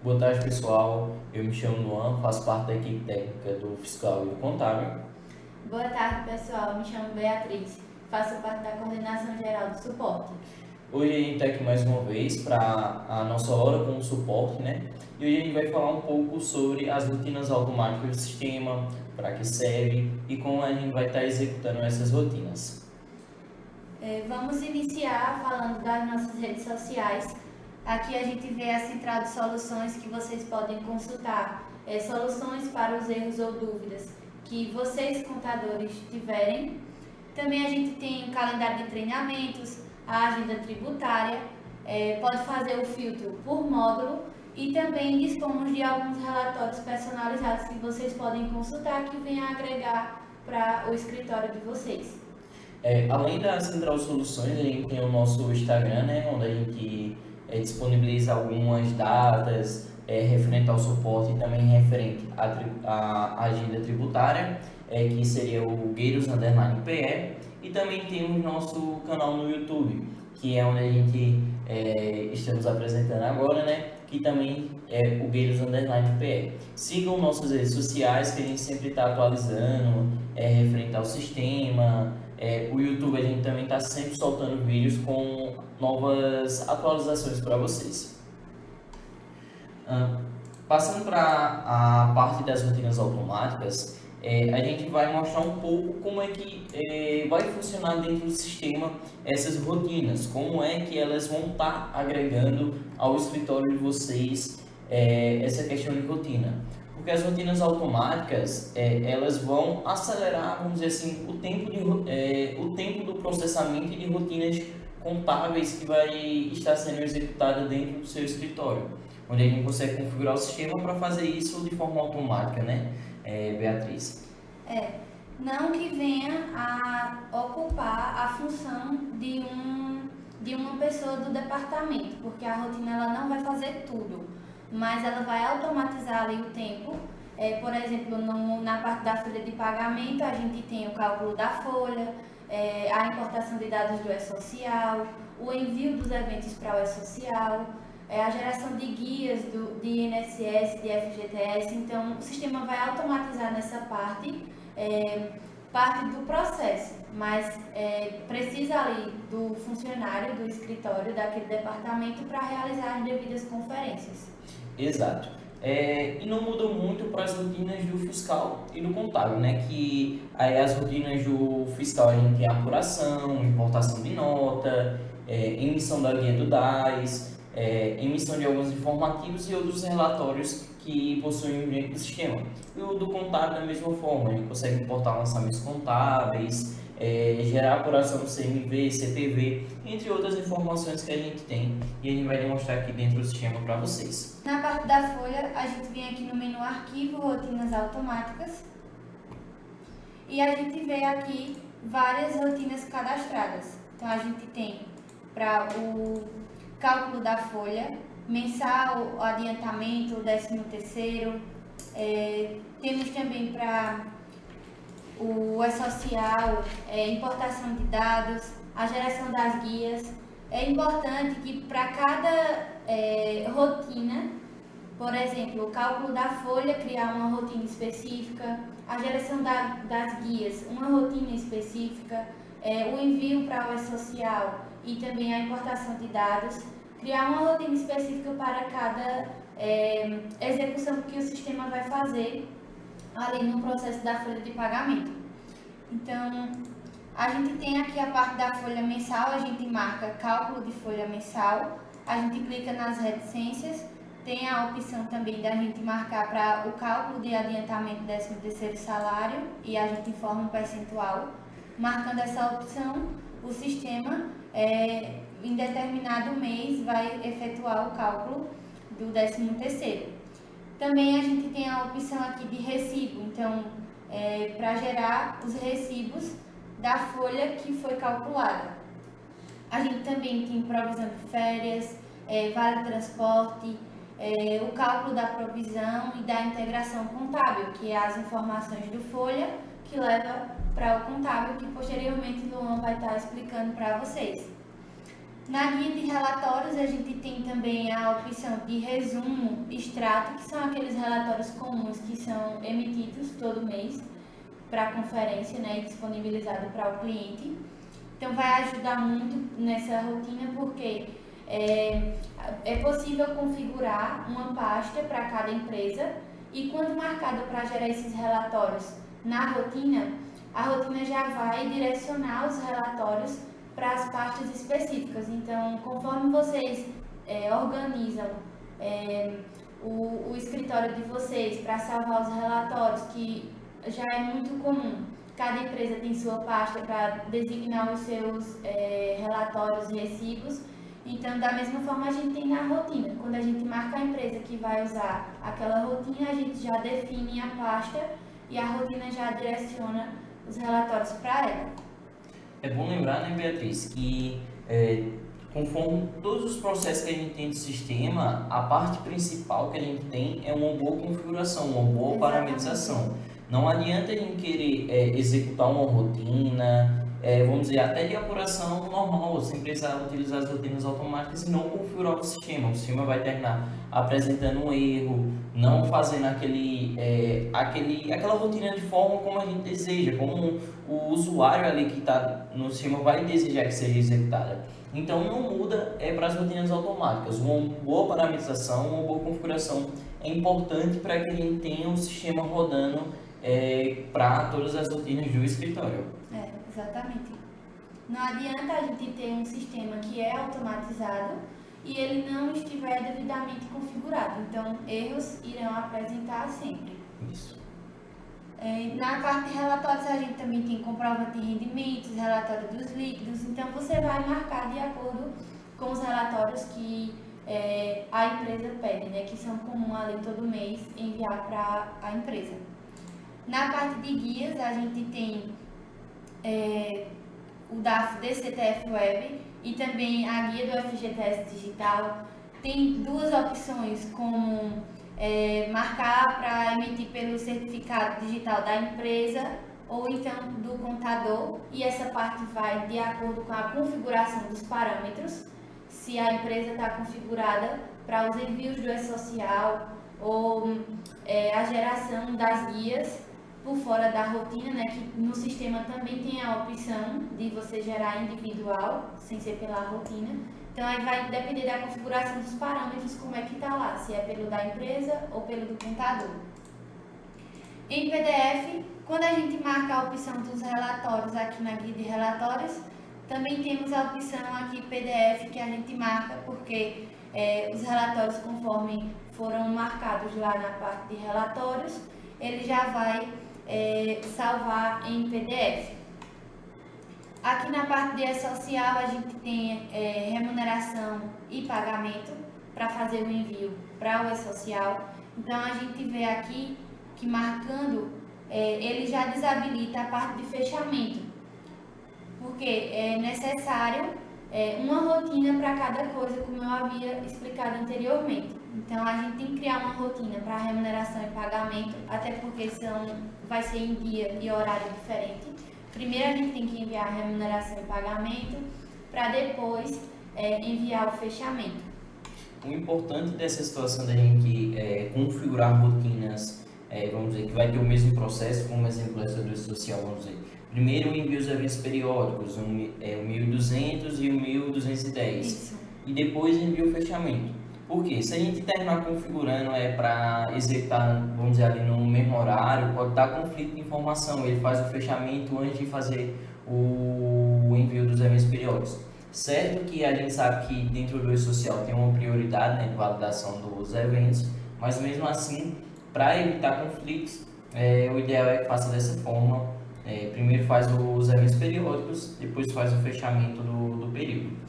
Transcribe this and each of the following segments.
Boa tarde, pessoal. Eu me chamo Luan, faço parte da equipe técnica do Fiscal e do Contábil. Boa tarde, pessoal. Me chamo Beatriz. Faço parte da Coordenação Geral do Suporte. Hoje a gente está aqui mais uma vez para a nossa hora com o suporte, né? E hoje a gente vai falar um pouco sobre as rotinas automáticas do sistema, para que serve e como a gente vai estar executando essas rotinas. Vamos iniciar falando das nossas redes sociais. Aqui a gente vê a central de soluções que vocês podem consultar, soluções para os erros ou dúvidas que vocês, contadores, tiverem. Também a gente tem o calendário de treinamentos, a agenda tributária, pode fazer o filtro por módulo e também dispomos de alguns relatórios personalizados que vocês podem consultar que venham agregar para o escritório de vocês. Além da Central Soluções, a gente tem o nosso Instagram, né? Onde a gente disponibiliza algumas datas referente ao suporte e também referente à agenda tributária, que seria o Gueiros_PE, e também temos nosso canal no YouTube, que é onde a gente estamos apresentando agora, né? Que também é o Gueiros_PE. Sigam nossas redes sociais, que a gente sempre está atualizando referente ao sistema. O YouTube a gente também está sempre soltando vídeos com novas atualizações para vocês. Passando para a parte das rotinas automáticas, a gente vai mostrar um pouco como é que vai funcionar dentro do sistema essas rotinas, como é que elas vão estar agregando ao escritório de vocês essa questão de rotina. Porque as rotinas automáticas, elas vão acelerar, vamos dizer assim, o tempo do processamento de rotinas contábeis que vai estar sendo executada dentro do seu escritório, onde a gente consegue configurar o sistema para fazer isso de forma automática, né, Beatriz? Não que venha a ocupar a função de uma pessoa do departamento, porque a rotina ela não vai fazer tudo, mas ela vai automatizar ali o tempo. Por exemplo, na parte da folha de pagamento, a gente tem o cálculo da folha, a importação de dados do E-Social, o envio dos eventos para o E-Social, a geração de guias de INSS, de FGTS. Então, o sistema vai automatizar nessa parte do processo, mas precisa ali do funcionário do escritório daquele departamento para realizar as devidas conferências. Exato. E não muda muito para as rotinas do fiscal e do contábil, né? Que aí as rotinas do fiscal a gente tem apuração, importação de nota, emissão da guia do DAS, emissão de alguns informativos e outros relatórios que possuem dentro do sistema. E o do contábil da mesma forma, a gente consegue importar lançamentos contábeis, gerar apuração do CMV, CPV, entre outras informações que a gente tem, e a gente vai demonstrar aqui dentro do sistema para vocês. Na parte da folha, a gente vem aqui no menu Arquivo, Rotinas Automáticas, e a gente vê aqui várias rotinas cadastradas. Então, a gente tem para o cálculo da folha, mensal, o adiantamento, o 13º, temos também para o E-Social, importação de dados, a geração das guias. É importante que para cada rotina, por exemplo, o cálculo da folha, criar uma rotina específica, a geração das guias, uma rotina específica, o envio para o E-Social e também a importação de dados, criar uma rotina específica para cada execução que o sistema vai fazer ali no processo da folha de pagamento. Então, a gente tem aqui a parte da folha mensal, a gente marca cálculo de folha mensal, a gente clica nas reticências, tem a opção também da gente marcar para o cálculo de adiantamento do 13º salário e a gente informa um percentual. Marcando essa opção, o sistema em determinado mês vai efetuar o cálculo do 13º. Também a gente tem a opção aqui de recibo, então para gerar os recibos da folha que foi calculada. A gente também tem provisão de férias, vale transporte, o cálculo da provisão e da integração contábil, que é as informações do folha que leva para o contábil, que posteriormente o Luan vai estar explicando para vocês. Na guia de relatórios, a gente tem também a opção de resumo, extrato, que são aqueles relatórios comuns que são emitidos todo mês para a conferência, né, e disponibilizado para o cliente. Então, vai ajudar muito nessa rotina, porque é possível configurar uma pasta para cada empresa e, quando marcado para gerar esses relatórios na rotina, a rotina já vai direcionar os relatórios para as pastas específicas. Então, conforme vocês organizam o escritório de vocês para salvar os relatórios, que já é muito comum, cada empresa tem sua pasta para designar os seus relatórios e recibos. Então, da mesma forma, a gente tem na rotina. Quando a gente marca a empresa que vai usar aquela rotina, a gente já define a pasta e a rotina já direciona os relatórios para ela. É bom lembrar, né, Beatriz, que conforme todos os processos que a gente tem de sistema, a parte principal que a gente tem é uma boa configuração, uma boa parametrização. Não adianta a gente querer executar uma rotina, vamos dizer, até de apuração normal, sem precisar utilizar as rotinas automáticas e não configurar o sistema. O sistema vai terminar apresentando um erro, não fazendo aquela rotina de forma como a gente deseja, como o usuário ali que está no sistema vai desejar que seja executada. Então não muda para as rotinas automáticas. Uma boa parametrização, uma boa configuração é importante para que a gente tenha um sistema rodando para todas as rotinas do escritório. Exatamente. Não adianta a gente ter um sistema que é automatizado e ele não estiver devidamente configurado. Então, erros irão apresentar sempre. Isso. Na parte de relatórios, a gente também tem comprovante de rendimentos, relatório dos líquidos. Então, você vai marcar de acordo com os relatórios que a empresa pede, né? Que são comuns ali todo mês enviar para a empresa. Na parte de guias, a gente tem o da DCTF Web e também a guia do FGTS Digital. Tem duas opções, como marcar para emitir pelo certificado digital da empresa ou então do contador, e essa parte vai de acordo com a configuração dos parâmetros, se a empresa está configurada para os envios do e-social ou a geração das guias por fora da rotina, né, que no sistema também tem a opção de você gerar individual, sem ser pela rotina. Então, aí vai depender da configuração dos parâmetros, como é que está lá, se é pelo da empresa ou pelo do contador. Em PDF, quando a gente marca a opção dos relatórios aqui na guia de relatórios, também temos a opção aqui PDF que a gente marca, porque os relatórios, conforme foram marcados lá na parte de relatórios, ele já vai salvar em PDF. Aqui na parte de e-social a gente tem remuneração e pagamento para fazer o envio para o e-social. Então a gente vê aqui que marcando ele já desabilita a parte de fechamento, porque é necessário uma rotina para cada coisa, como eu havia explicado anteriormente. Então a gente tem que criar uma rotina para remuneração e pagamento, até porque vai ser em dia e horário diferente. Primeiro a gente tem que enviar a remuneração e pagamento, para depois enviar o fechamento. O importante dessa situação da gente configurar rotinas, vamos dizer, que vai ter o mesmo processo, como exemplo essa do social, vamos dizer. Primeiro envia os eventos periódicos, o 1200 e o 1210. Isso. E depois envia o fechamento. Por quê? Se a gente terminar configurando para executar, vamos dizer, ali no mesmo horário, pode dar conflito de informação. Ele faz o fechamento antes de fazer o envio dos eventos periódicos. Certo que a gente sabe que dentro do e-social tem uma prioridade, né, de validação dos eventos, mas mesmo assim, para evitar conflitos, o ideal é que faça dessa forma. Primeiro faz os eventos periódicos, depois faz o fechamento do período.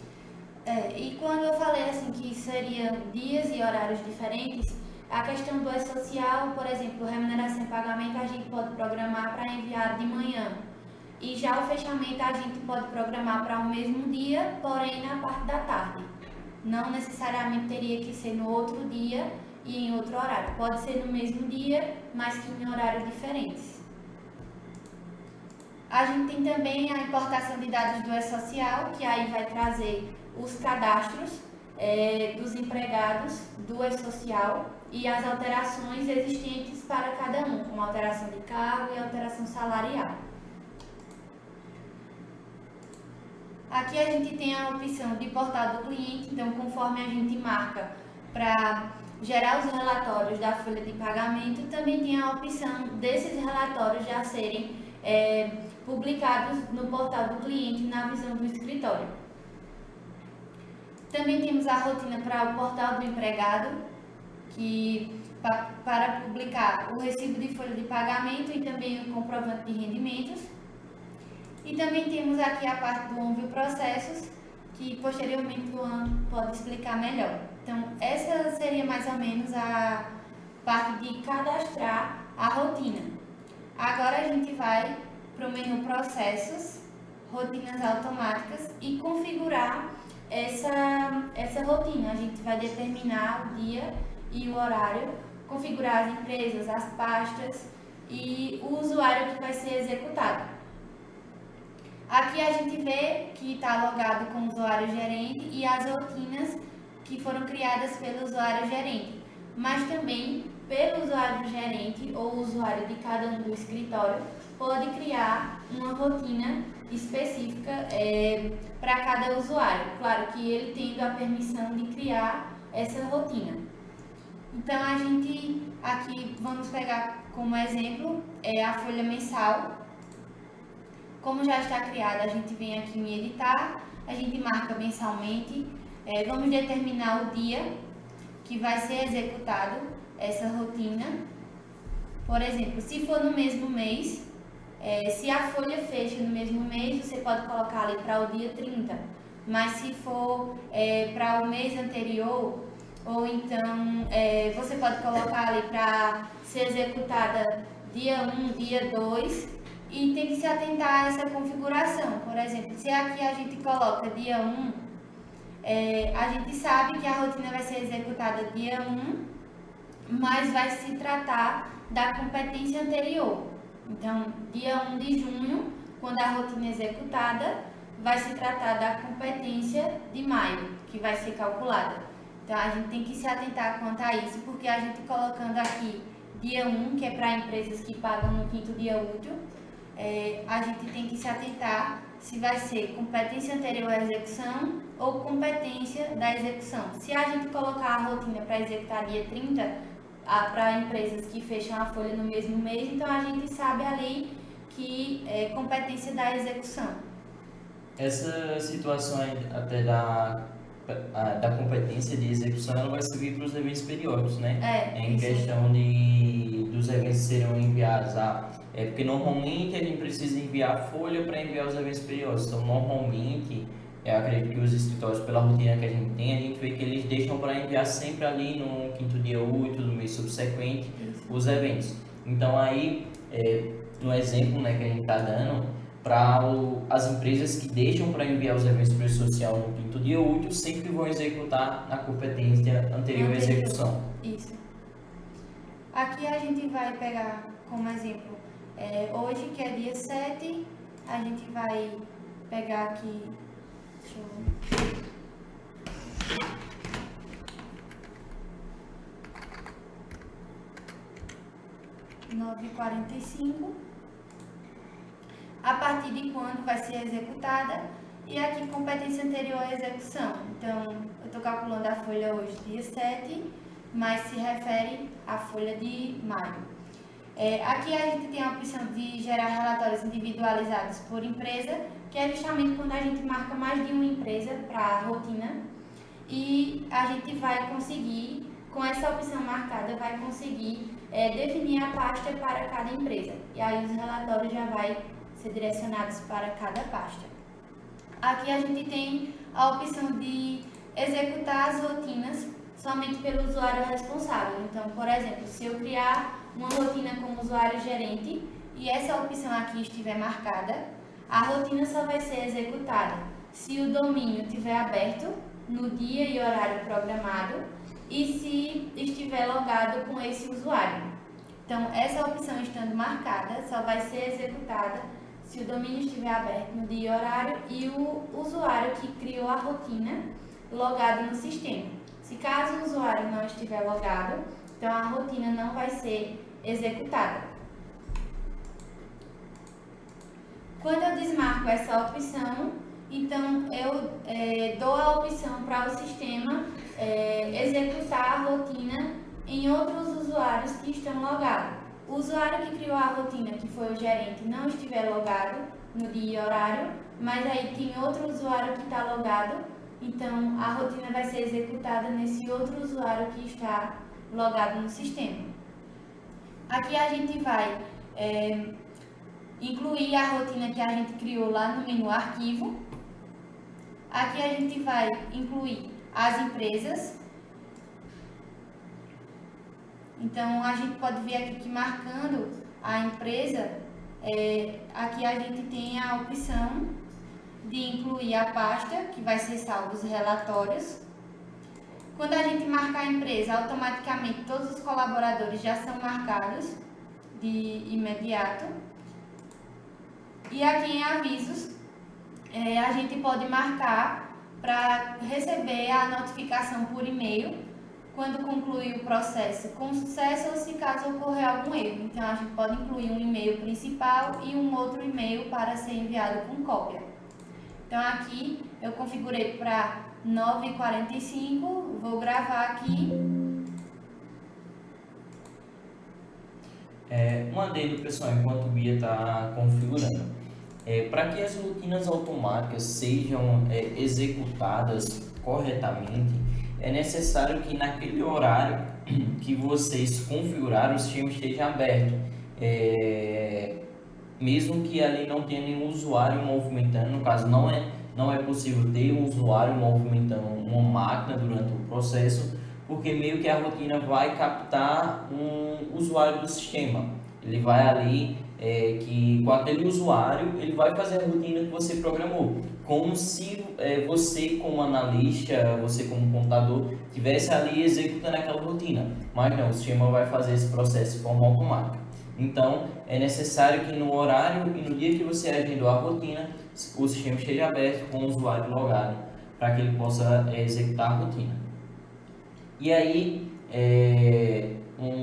E quando eu falei assim que seriam dias e horários diferentes, a questão do e-social, por exemplo, remuneração e pagamento, a gente pode programar para enviar de manhã. E já o fechamento a gente pode programar para o mesmo dia, porém na parte da tarde. Não necessariamente teria que ser no outro dia e em outro horário. Pode ser no mesmo dia, mas que em horários diferentes. A gente tem também a importação de dados do e-social, que aí vai trazer os cadastros dos empregados do E-Social e as alterações existentes para cada um, como alteração de cargo e alteração salarial. Aqui a gente tem a opção de portal do cliente, então conforme a gente marca para gerar os relatórios da folha de pagamento, também tem a opção desses relatórios já serem publicados no portal do cliente na visão do escritório. Também temos a rotina para o portal do empregado, que para publicar o recibo de folha de pagamento e também o comprovante de rendimentos. E também temos aqui a parte do Envio Processos, que posteriormente o Luan pode explicar melhor. Então, essa seria mais ou menos a parte de cadastrar a rotina. Agora a gente vai para o menu Processos, Rotinas Automáticas e configurar essa rotina. A gente vai determinar o dia e o horário, configurar as empresas, as pastas e o usuário que vai ser executado. Aqui a gente vê que está logado com o usuário gerente e as rotinas que foram criadas pelo usuário gerente, mas também pelo usuário gerente ou usuário de cada um do escritório pode criar uma rotina específica para cada usuário, claro que ele tendo a permissão de criar essa rotina. Então a gente aqui vamos pegar como exemplo a folha mensal. Como já está criada, a gente vem aqui em editar, a gente marca mensalmente, vamos determinar o dia que vai ser executado essa rotina. Por exemplo, se for no mesmo mês, se a folha fecha no mesmo mês, você pode colocar ali para o dia 30, mas se for para o mês anterior, ou então você pode colocar ali para ser executada dia 1, dia 2, e tem que se atentar a essa configuração. Por exemplo, se aqui a gente coloca dia 1, a gente sabe que a rotina vai ser executada dia 1, mas vai se tratar da competência anterior. Então, dia 1 de junho, quando a rotina é executada, vai se tratar da competência de maio, que vai ser calculada. Então, a gente tem que se atentar quanto a isso, porque a gente colocando aqui dia 1, que é para empresas que pagam no 5º dia útil, a gente tem que se atentar se vai ser competência anterior à execução ou competência da execução. Se a gente colocar a rotina para executar dia 30, para empresas que fecham a folha no mesmo mês, então a gente sabe ali que é competência da execução. Essa situação até da competência de execução, ela vai servir para os eventos periódicos, né? Em questão dos eventos serem enviados porque normalmente a gente precisa enviar a folha para enviar os eventos periódicos. Então, normalmente, eu acredito que os escritórios, pela rotina que a gente tem, a gente vê que eles deixam para enviar sempre ali no 5º dia útil, do mês subsequente, os eventos. Então, aí, no exemplo, né, que a gente está dando, para as empresas que deixam para enviar os eventos para o social no 5º dia útil, sempre vão executar na competência anterior à execução. Isso. Aqui a gente vai pegar como exemplo, hoje que é dia 7, a gente vai pegar aqui, deixa eu ver. (9h45), a partir de quando vai ser executada, e aqui competência anterior à execução. Então, eu estou calculando a folha hoje, dia 7, mas se refere à folha de maio. Aqui a gente tem a opção de gerar relatórios individualizados por empresa, que é justamente quando a gente marca mais de uma empresa para a rotina, e a gente vai conseguir, com essa opção marcada, vai conseguir definir a pasta para cada empresa. E aí os relatórios já vai ser direcionados para cada pasta. Aqui a gente tem a opção de executar as rotinas somente pelo usuário responsável. Então, por exemplo, se eu criar uma rotina com o usuário gerente e essa opção aqui estiver marcada, a rotina só vai ser executada se o domínio estiver aberto no dia e horário programado e se estiver logado com esse usuário. Então, essa opção estando marcada só vai ser executada se o domínio estiver aberto no dia e horário e o usuário que criou a rotina logado no sistema. Se caso o usuário não estiver logado, então a rotina não vai ser executada. Quando eu desmarco essa opção, então eu dou a opção para o sistema executar a rotina em outros usuários que estão logados. O usuário que criou a rotina, que foi o gerente, não estiver logado no dia e horário, mas aí tem outro usuário que está logado, então a rotina vai ser executada nesse outro usuário que está logado no sistema. Aqui a gente vai incluir a rotina que a gente criou lá no menu arquivo. Aqui a gente vai incluir as empresas. Então a gente pode ver aqui que marcando a empresa, aqui a gente tem a opção de incluir a pasta, que vai ser salvo os relatórios. Quando a gente marcar a empresa, automaticamente todos os colaboradores já são marcados de imediato. E aqui em avisos, a gente pode marcar para receber a notificação por e-mail quando concluir o processo com sucesso ou se caso ocorrer algum erro. Então a gente pode incluir um e-mail principal e um outro e-mail para ser enviado com cópia. Então aqui eu configurei para 9h45, vou gravar aqui. Um adendo, pessoal, enquanto o Bia está configurando. Para que as rotinas automáticas sejam executadas corretamente, é necessário que naquele horário que vocês configuraram o sistema esteja aberto. Mesmo que ali não tenha nenhum usuário movimentando, no caso não é possível ter um usuário movimentando uma máquina durante o processo, porque meio que a rotina vai captar um usuário do sistema. Ele vai ali, que com aquele usuário, ele vai fazer a rotina que você programou, como se você como analista, você como computador, estivesse ali executando aquela rotina, mas não, o sistema vai fazer esse processo de forma automática. Então, é necessário que no horário e no dia que você agendou a rotina, o sistema esteja aberto com o usuário logado, para que ele possa executar a rotina. E aí,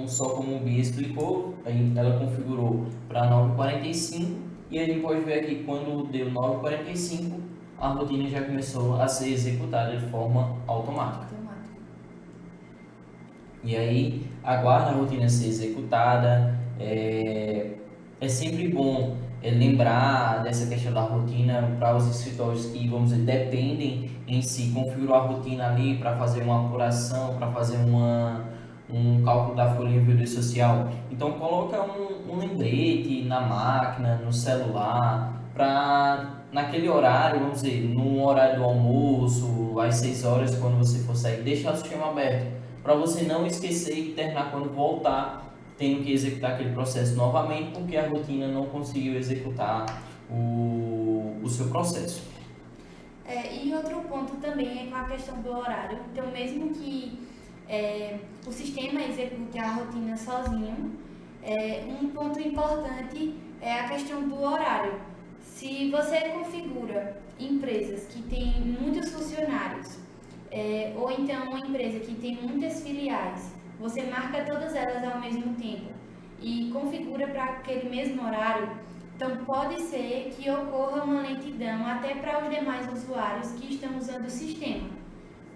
só como o Bia explicou, ela configurou para 9h45 e a gente pode ver aqui quando deu 9h45, a rotina já começou a ser executada de forma automática. E aí, aguarda a rotina ser executada. É sempre bom lembrar dessa questão da rotina para os escritórios que, vamos dizer, dependem em si, configurar a rotina ali para fazer uma apuração, para fazer um cálculo da folha de envio social. Então coloca um lembrete na máquina, no celular, para naquele horário, vamos dizer, no horário do almoço, às 6 horas, quando você for sair, deixar o sistema aberto, para você não esquecer e terminar quando voltar, tendo que executar aquele processo novamente, porque a rotina não conseguiu executar o seu processo. E outro ponto também é com a questão do horário. Então, mesmo que o sistema execute a rotina sozinho, um ponto importante é a questão do horário. Se você configura empresas que têm muitos funcionários, ou então uma empresa que tem muitas filiais, você marca todas elas ao mesmo tempo e configura para aquele mesmo horário, então pode ser que ocorra uma lentidão até para os demais usuários que estão usando o sistema.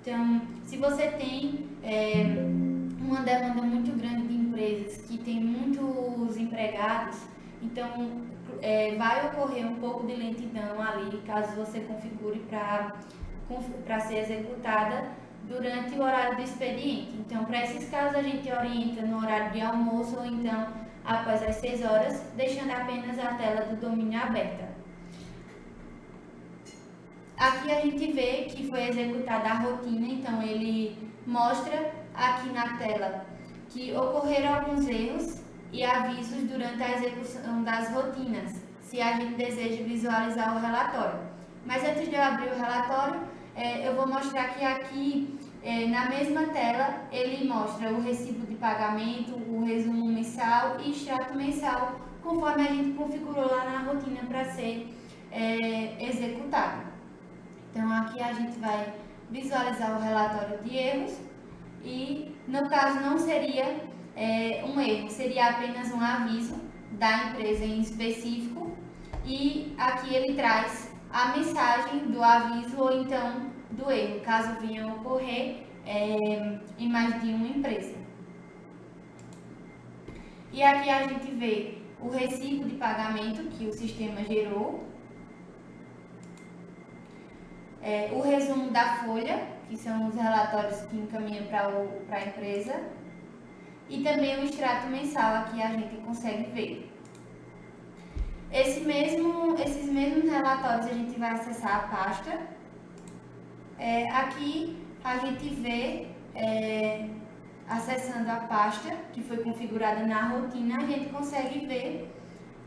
Então, se você tem uma demanda muito grande de empresas que tem muitos empregados, então vai ocorrer um pouco de lentidão ali, caso você configure para ser executada durante o horário do expediente. Então, para esses casos, a gente orienta no horário de almoço ou então após as 6 horas, deixando apenas a tela do domínio aberta. Aqui a gente vê que foi executada a rotina, então ele mostra aqui na tela que ocorreram alguns erros e avisos durante a execução das rotinas, se a gente deseja visualizar o relatório. Mas antes de eu abrir o relatório, eu vou mostrar que aqui, na mesma tela, ele mostra o recibo de pagamento, o resumo mensal e extrato mensal, conforme a gente configurou lá na rotina para ser executado. Então aqui a gente vai visualizar o relatório de erros e no caso não seria um erro, seria apenas um aviso da empresa em específico, e aqui ele traz a mensagem do aviso ou então do erro, caso venha a ocorrer em mais de uma empresa. E aqui a gente vê o recibo de pagamento que o sistema gerou, o resumo da folha, que são os relatórios que encaminham para a empresa, e também o extrato mensal, aqui a gente consegue ver. Esses mesmos relatórios a gente vai acessar a pasta. Aqui a gente vê, acessando a pasta que foi configurada na rotina, a gente consegue ver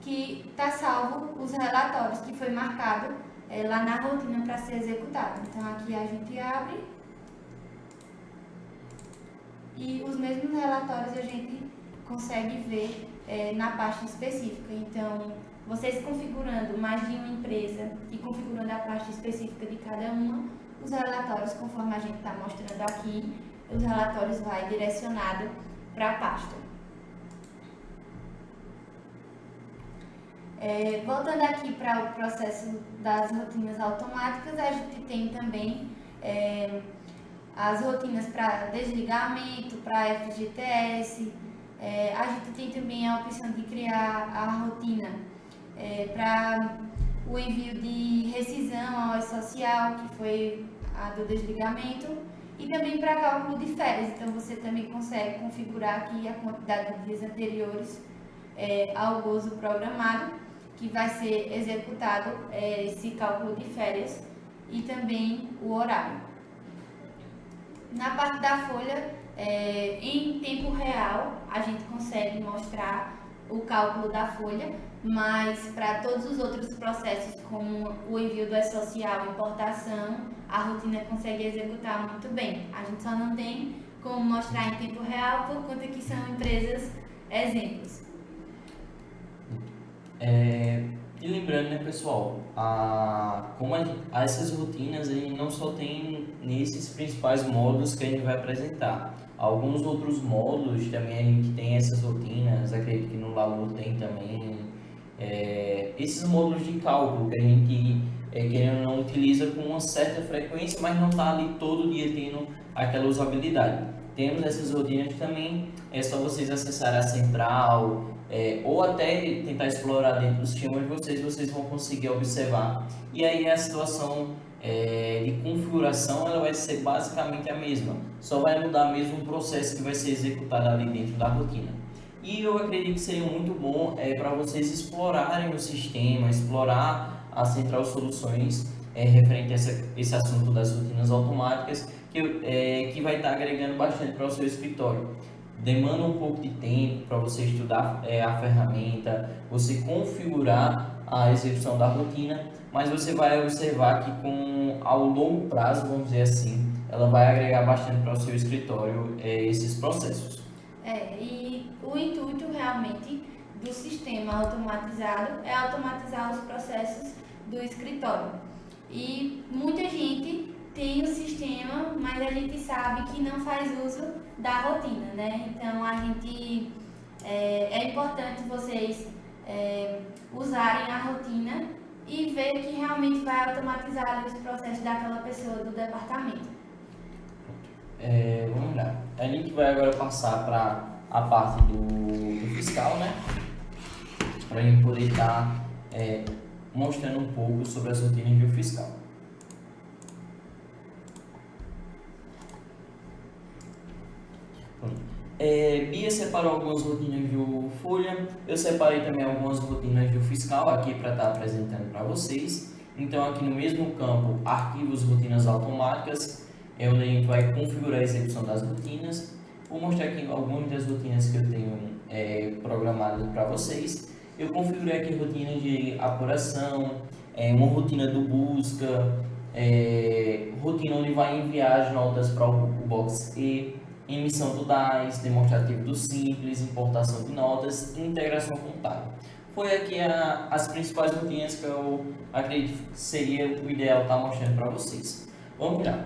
que está salvo os relatórios que foi marcado lá na rotina para ser executado. Então aqui a gente abre e os mesmos relatórios a gente consegue ver na pasta específica. Então, vocês configurando mais de uma empresa e configurando a pasta específica de cada uma, os relatórios, conforme a gente está mostrando aqui, os relatórios vai direcionado para a pasta. Voltando aqui para o processo das rotinas automáticas, a gente tem também as rotinas para desligamento, para FGTS. A gente tem também a opção de criar a rotina para o envio de rescisão ao social, que foi a do desligamento, e também para cálculo de férias. Então você também consegue configurar aqui a quantidade de dias anteriores ao gozo programado, que vai ser executado esse cálculo de férias, e também o horário. Na parte da folha, em tempo real, a gente consegue mostrar o cálculo da folha, mas para todos os outros processos, como o envio do E-Social, importação, a rotina consegue executar muito bem. A gente só não tem como mostrar em tempo real por conta que são empresas exemplos. E lembrando, né, pessoal, como essas rotinas a gente não só tem nesses principais módulos que a gente vai apresentar. Alguns outros módulos também a gente tem essas rotinas, acredito que no Lalur tem também esses módulos de cálculo que a gente, querendo ou não, utiliza com uma certa frequência, mas não está ali todo dia tendo aquela usabilidade. Temos essas rotinas também, é só vocês acessarem a central, ou até tentar explorar dentro do sistema de vocês vão conseguir observar. E aí a situação de configuração ela vai ser basicamente a mesma, só vai mudar mesmo o processo que vai ser executado ali dentro da rotina. E eu acredito que seria muito bom para vocês explorarem o sistema, explorar a Central Soluções referente a esse assunto das rotinas automáticas, que vai estar agregando bastante para o seu escritório. Demanda um pouco de tempo para você estudar a ferramenta, você configurar a execução da rotina, mas você vai observar que ao longo prazo, vamos dizer assim, ela vai agregar bastante para o seu escritório esses processos. E o intuito realmente do sistema automatizado é automatizar os processos do escritório. E muita gente tem o sistema, mas a gente sabe que não faz uso da rotina, né? Então é importante vocês usarem a rotina e ver que realmente vai automatizar os processos daquela pessoa do departamento. Vamos lá. A gente vai agora passar para a parte do fiscal, né? Para a gente poder estar mostrando um pouco sobre as rotinas do fiscal. Bia separou algumas rotinas do Folha, eu separei também algumas rotinas do fiscal aqui para estar apresentando para vocês. Então aqui no mesmo campo, arquivos, rotinas automáticas, é onde a gente vai configurar a execução das rotinas. Vou mostrar aqui algumas das rotinas que eu tenho programadas para vocês. Eu configurei aqui rotinas de apuração, uma rotina do busca, rotina onde vai enviar as notas para o box E, emissão do DAS, demonstrativo do Simples, importação de notas e integração contábil. foi aqui as principais rotinas que eu acredito que seria o ideal estar mostrando para vocês. Vamos lá.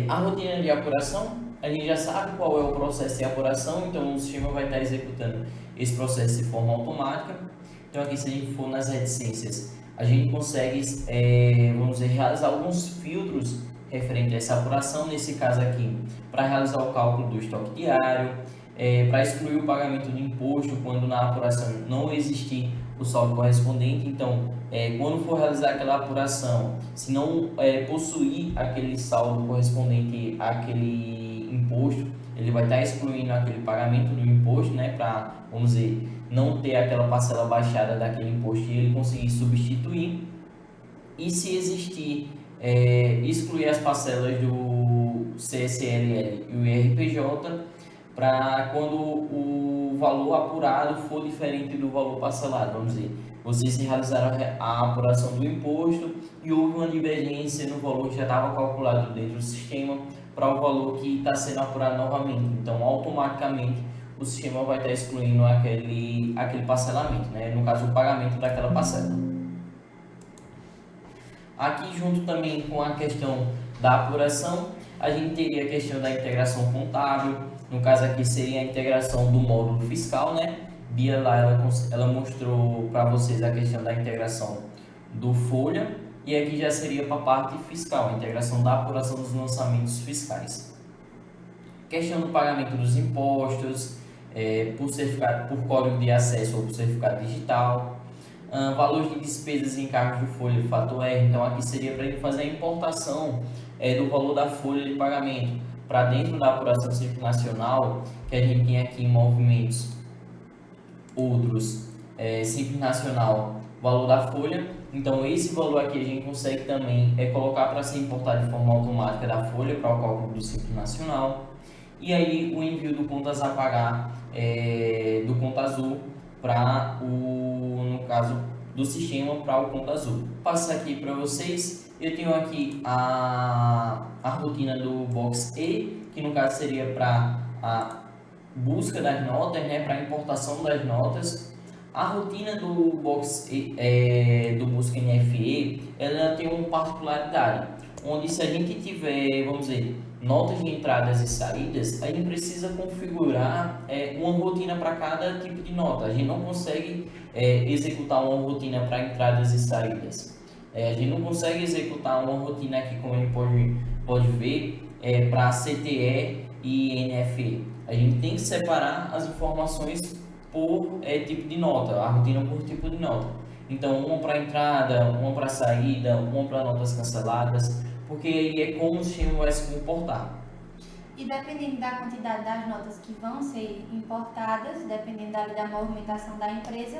A rotina de apuração, a gente já sabe qual é o processo de apuração, então o sistema vai estar executando esse processo de forma automática. Então aqui, se a gente for nas reticências, a gente consegue, vamos dizer, realizar alguns filtros referente a essa apuração, nesse caso aqui, para realizar o cálculo do estoque diário, para excluir o pagamento de imposto quando na apuração não existir o saldo correspondente. Então, quando for realizar aquela apuração, se não possuir aquele saldo correspondente àquele imposto, ele vai estar excluindo aquele pagamento do imposto, né, para, vamos dizer, não ter aquela parcela baixada daquele imposto e ele conseguir substituir. E se existir, excluir as parcelas do CSLL e o IRPJ, para quando o valor apurado for diferente do valor parcelado, vamos dizer, vocês realizaram a apuração do imposto e houve uma divergência no valor que já estava calculado dentro do sistema para o valor que está sendo apurado novamente. Então, automaticamente, o sistema vai estar excluindo aquele parcelamento, né? No caso, o pagamento daquela parcela. Aqui, junto também com a questão da apuração, a gente teria a questão da integração contábil. No caso aqui seria a integração do módulo fiscal, né? Bia lá, ela mostrou para vocês a questão da integração do Folha, e aqui já seria para a parte fiscal, a integração da apuração dos lançamentos fiscais. Questão do pagamento dos impostos, por código de acesso ou por certificado digital. Valores de despesas e encargos de folha de fator R. Então aqui seria para ele fazer a importação do valor da folha de pagamento para dentro da apuração simples nacional, que a gente tem aqui em movimentos outros, simples nacional, valor da folha. Então esse valor aqui a gente consegue também colocar para ser importado de forma automática da folha para o cálculo do simples nacional. E aí o envio do contas a pagar do conta azul para no caso do sistema para o conta azul. Passo aqui para vocês. Eu tenho aqui a rotina do box E, que no caso seria para a busca das notas, né, para a importação das notas. A rotina do box E, do busca NFE, ela tem uma particularidade, onde se a gente tiver, vamos dizer, notas de entradas e saídas, a gente precisa configurar uma rotina para cada tipo de nota. A gente não consegue executar uma rotina para entradas e saídas. A gente não consegue executar uma rotina aqui, como a gente pode ver, para CTE e NFE. A gente tem que separar as informações por tipo de nota, a rotina por tipo de nota. Então, uma para entrada, uma para saída, uma para notas canceladas, porque aí é como o sistema vai se comportar. E dependendo da quantidade das notas que vão ser importadas, dependendo da movimentação da empresa,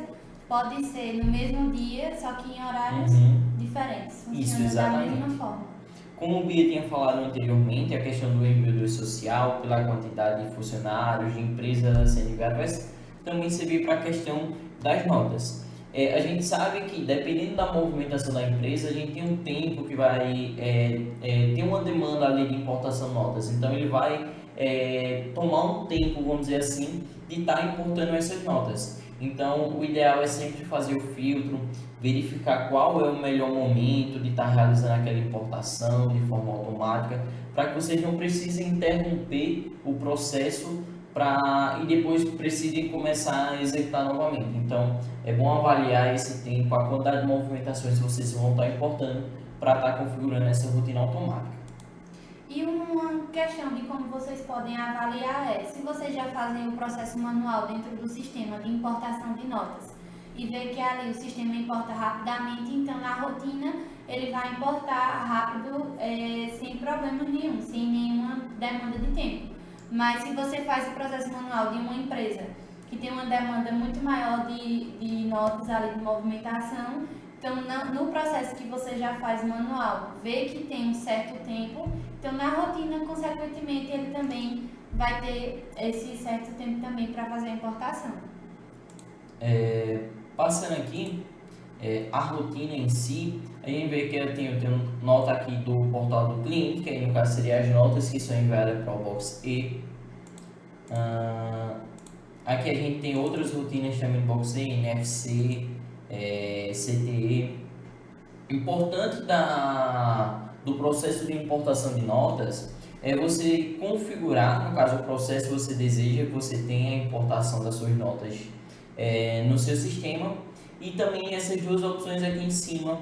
pode ser no mesmo dia, só que em horários diferentes. Isso, funciona exatamente. da mesma forma. Como o Bia tinha falado anteriormente, a questão do envio social, pela quantidade de funcionários, de empresas sendo enviadas, também servir para a questão das notas. A gente sabe que, dependendo da movimentação da empresa, a gente tem um tempo que vai ter uma demanda ali de importação de notas. Então, ele vai tomar um tempo, vamos dizer assim, de estar importando essas notas. Então, o ideal é sempre fazer o filtro, verificar qual é o melhor momento de estar realizando aquela importação de forma automática, para que vocês não precisem interromper o processo e depois precisem começar a executar novamente. Então, é bom avaliar esse tempo, a quantidade de movimentações que vocês vão estar importando para estar configurando essa rotina automática. E uma questão de como vocês podem avaliar se vocês já fazem o processo manual dentro do sistema de importação de notas e ver que ali o sistema importa rapidamente, então na rotina ele vai importar rápido sem problemas nenhum, sem nenhuma demanda de tempo. Mas se você faz o processo manual de uma empresa que tem uma demanda muito maior de notas ali de movimentação, então no processo que você já faz manual, vê que tem um certo tempo, então na rotina, consequentemente, ele também vai ter esse certo tempo também para fazer a importação. Passando aqui, a rotina em si, a gente vê que eu tenho nota aqui do portal do cliente, que aí no caso seria as notas que são enviadas para o box E. Aqui a gente tem outras rotinas também do Box-E, NFC, CTE. Importante do processo de importação de notas é você configurar, no caso o processo você deseja que você tenha a importação das suas notas no seu sistema, e também essas duas opções aqui em cima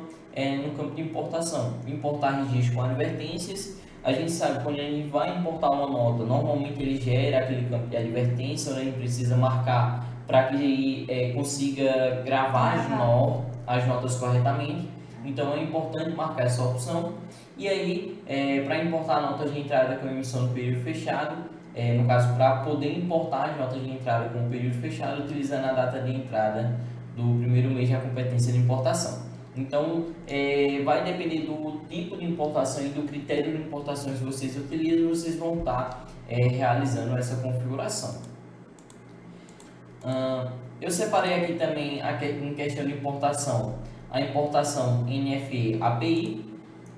no campo de importação. Importar registro com advertências. A gente sabe que quando a gente vai importar uma nota, normalmente ele gera aquele campo de advertência, onde a gente precisa marcar para que consiga gravar as notas corretamente. Então é importante marcar essa opção. E aí, para importar notas de entrada com emissão no período fechado, no caso, para poder importar as notas de entrada com o período fechado, utilizando a data de entrada do primeiro mês da competência de importação. Então, vai depender do tipo de importação e do critério de importação que vocês utilizam, vocês vão estar realizando essa configuração. Eu separei aqui também em questão de importação, a importação NFE API.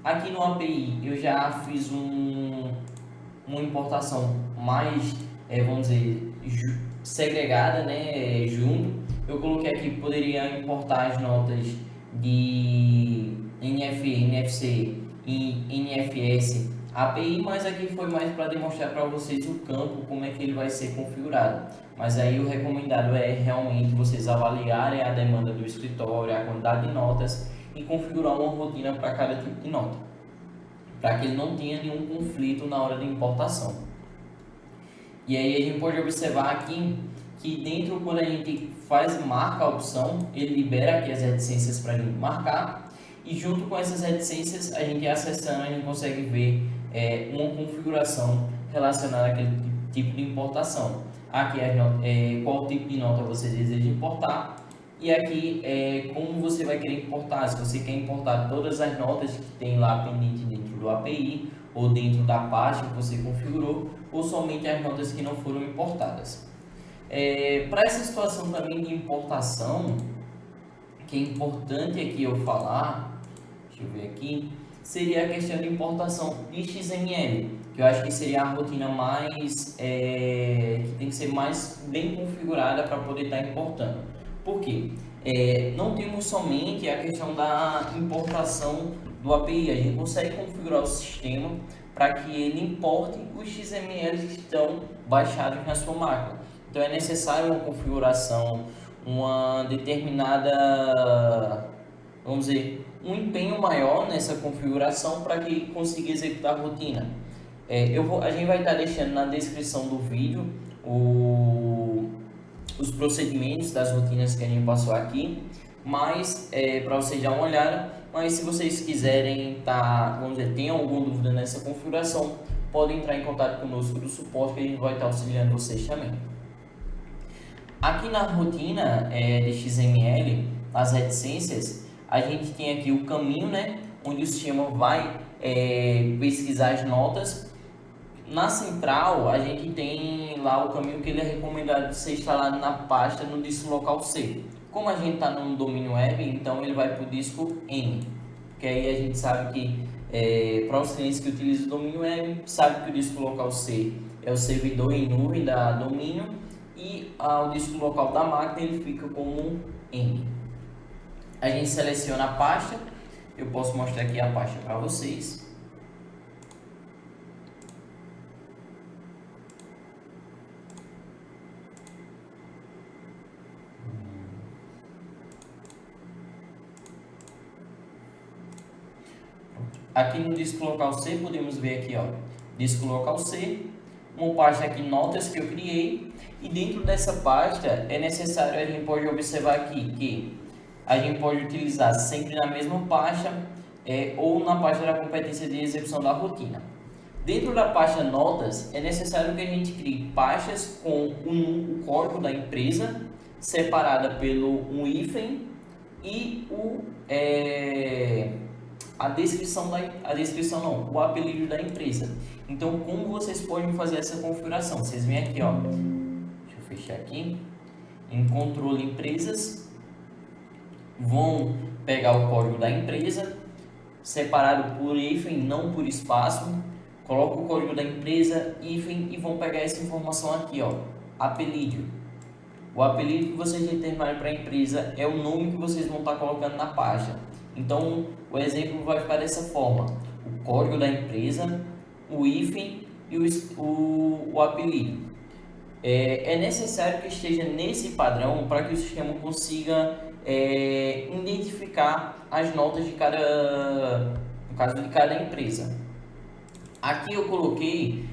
Aqui no API eu já fiz uma importação mais, vamos dizer, segregada, né, junto. Eu coloquei aqui que poderia importar as notas de NFE, NFC e NFS API, mas aqui foi mais para demonstrar para vocês o campo, como é que ele vai ser configurado. Mas aí o recomendado é realmente vocês avaliarem a demanda do escritório, a quantidade de notas e configurar uma rotina para cada tipo de nota, para que ele não tenha nenhum conflito na hora de importação. E aí a gente pode observar aqui que dentro, quando a gente marca a opção, ele libera aqui as reticências para a gente marcar, e junto com essas reticências, a gente acessando, a gente consegue ver uma configuração relacionada àquele tipo de importação. Aqui qual tipo de nota você deseja importar, e aqui como você vai querer importar, se você quer importar todas as notas que tem lá pendente dentro do API, ou dentro da pasta que você configurou, ou somente as notas que não foram importadas. Para essa situação também de importação, que é importante aqui eu falar, deixa eu ver aqui, seria a questão de importação de XML, que eu acho que seria a rotina mais, que tem que ser mais bem configurada para poder estar importando. Por quê? Não temos somente a questão da importação do API, a gente consegue configurar o sistema para que ele importe os XMLs que estão baixados na sua máquina. Então é necessário uma configuração, uma determinada, vamos dizer, um empenho maior nessa configuração para que consiga executar a rotina. A gente vai estar deixando na descrição do vídeo os procedimentos das rotinas que a gente passou aqui, mas para vocês dar uma olhada. Mas se vocês quiserem vamos dizer, tem alguma dúvida nessa configuração, podem entrar em contato conosco do suporte, que a gente vai estar auxiliando vocês também. Aqui na rotina de XML, nas reticências, a gente tem aqui o caminho, né, onde o sistema vai pesquisar as notas. Na central, a gente tem lá o caminho que ele é recomendado de ser instalado na pasta no disco local C. Como a gente está no domínio web, então ele vai para o disco N, porque aí a gente sabe que para os clientes que utilizam o domínio web, sabe que o disco local C é o servidor em nuvem da domínio, e o disco local da máquina ele fica como N. A gente seleciona a pasta, eu posso mostrar aqui a pasta para vocês. Aqui no disco local C, podemos ver aqui, ó, disco local C, uma pasta aqui, notas que eu criei, e dentro dessa pasta é necessário, a gente pode observar aqui que a gente pode utilizar sempre na mesma pasta ou na pasta da competência de execução da rotina. Dentro da pasta notas, é necessário que a gente crie pastas com o código da empresa, separada pelo um hífen e o apelido da empresa. Então, como vocês podem fazer essa configuração? Vocês vêm aqui, ó, deixa eu fechar aqui, em controle empresas, vão pegar o código da empresa, separado por hífen, não por espaço, coloca o código da empresa, hífen, e vão pegar essa informação aqui, ó, apelido. O apelido que vocês determinarem para a empresa é o nome que vocês vão estar colocando na pasta. Então, o exemplo vai ficar dessa forma: o código da empresa, o hífen e o apelido. É necessário que esteja nesse padrão para que o sistema consiga identificar as notas de no caso de cada empresa. Aqui eu coloquei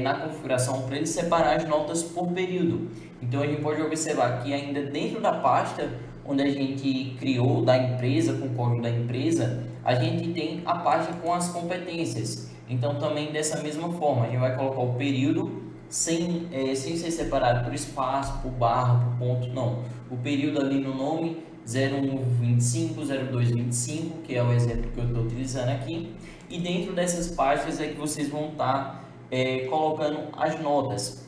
na configuração para ele separar as notas por período. Então a gente pode observar que ainda dentro da pasta onde a gente criou da empresa, com o código da empresa, a gente tem a pasta com as competências. Então também dessa mesma forma, a gente vai colocar o período sem ser separado por espaço, por barra, por ponto, não. O período ali no nome 0125, 0225, que é o exemplo que eu estou utilizando aqui. E dentro dessas pastas é que vocês vão estar colocando as notas.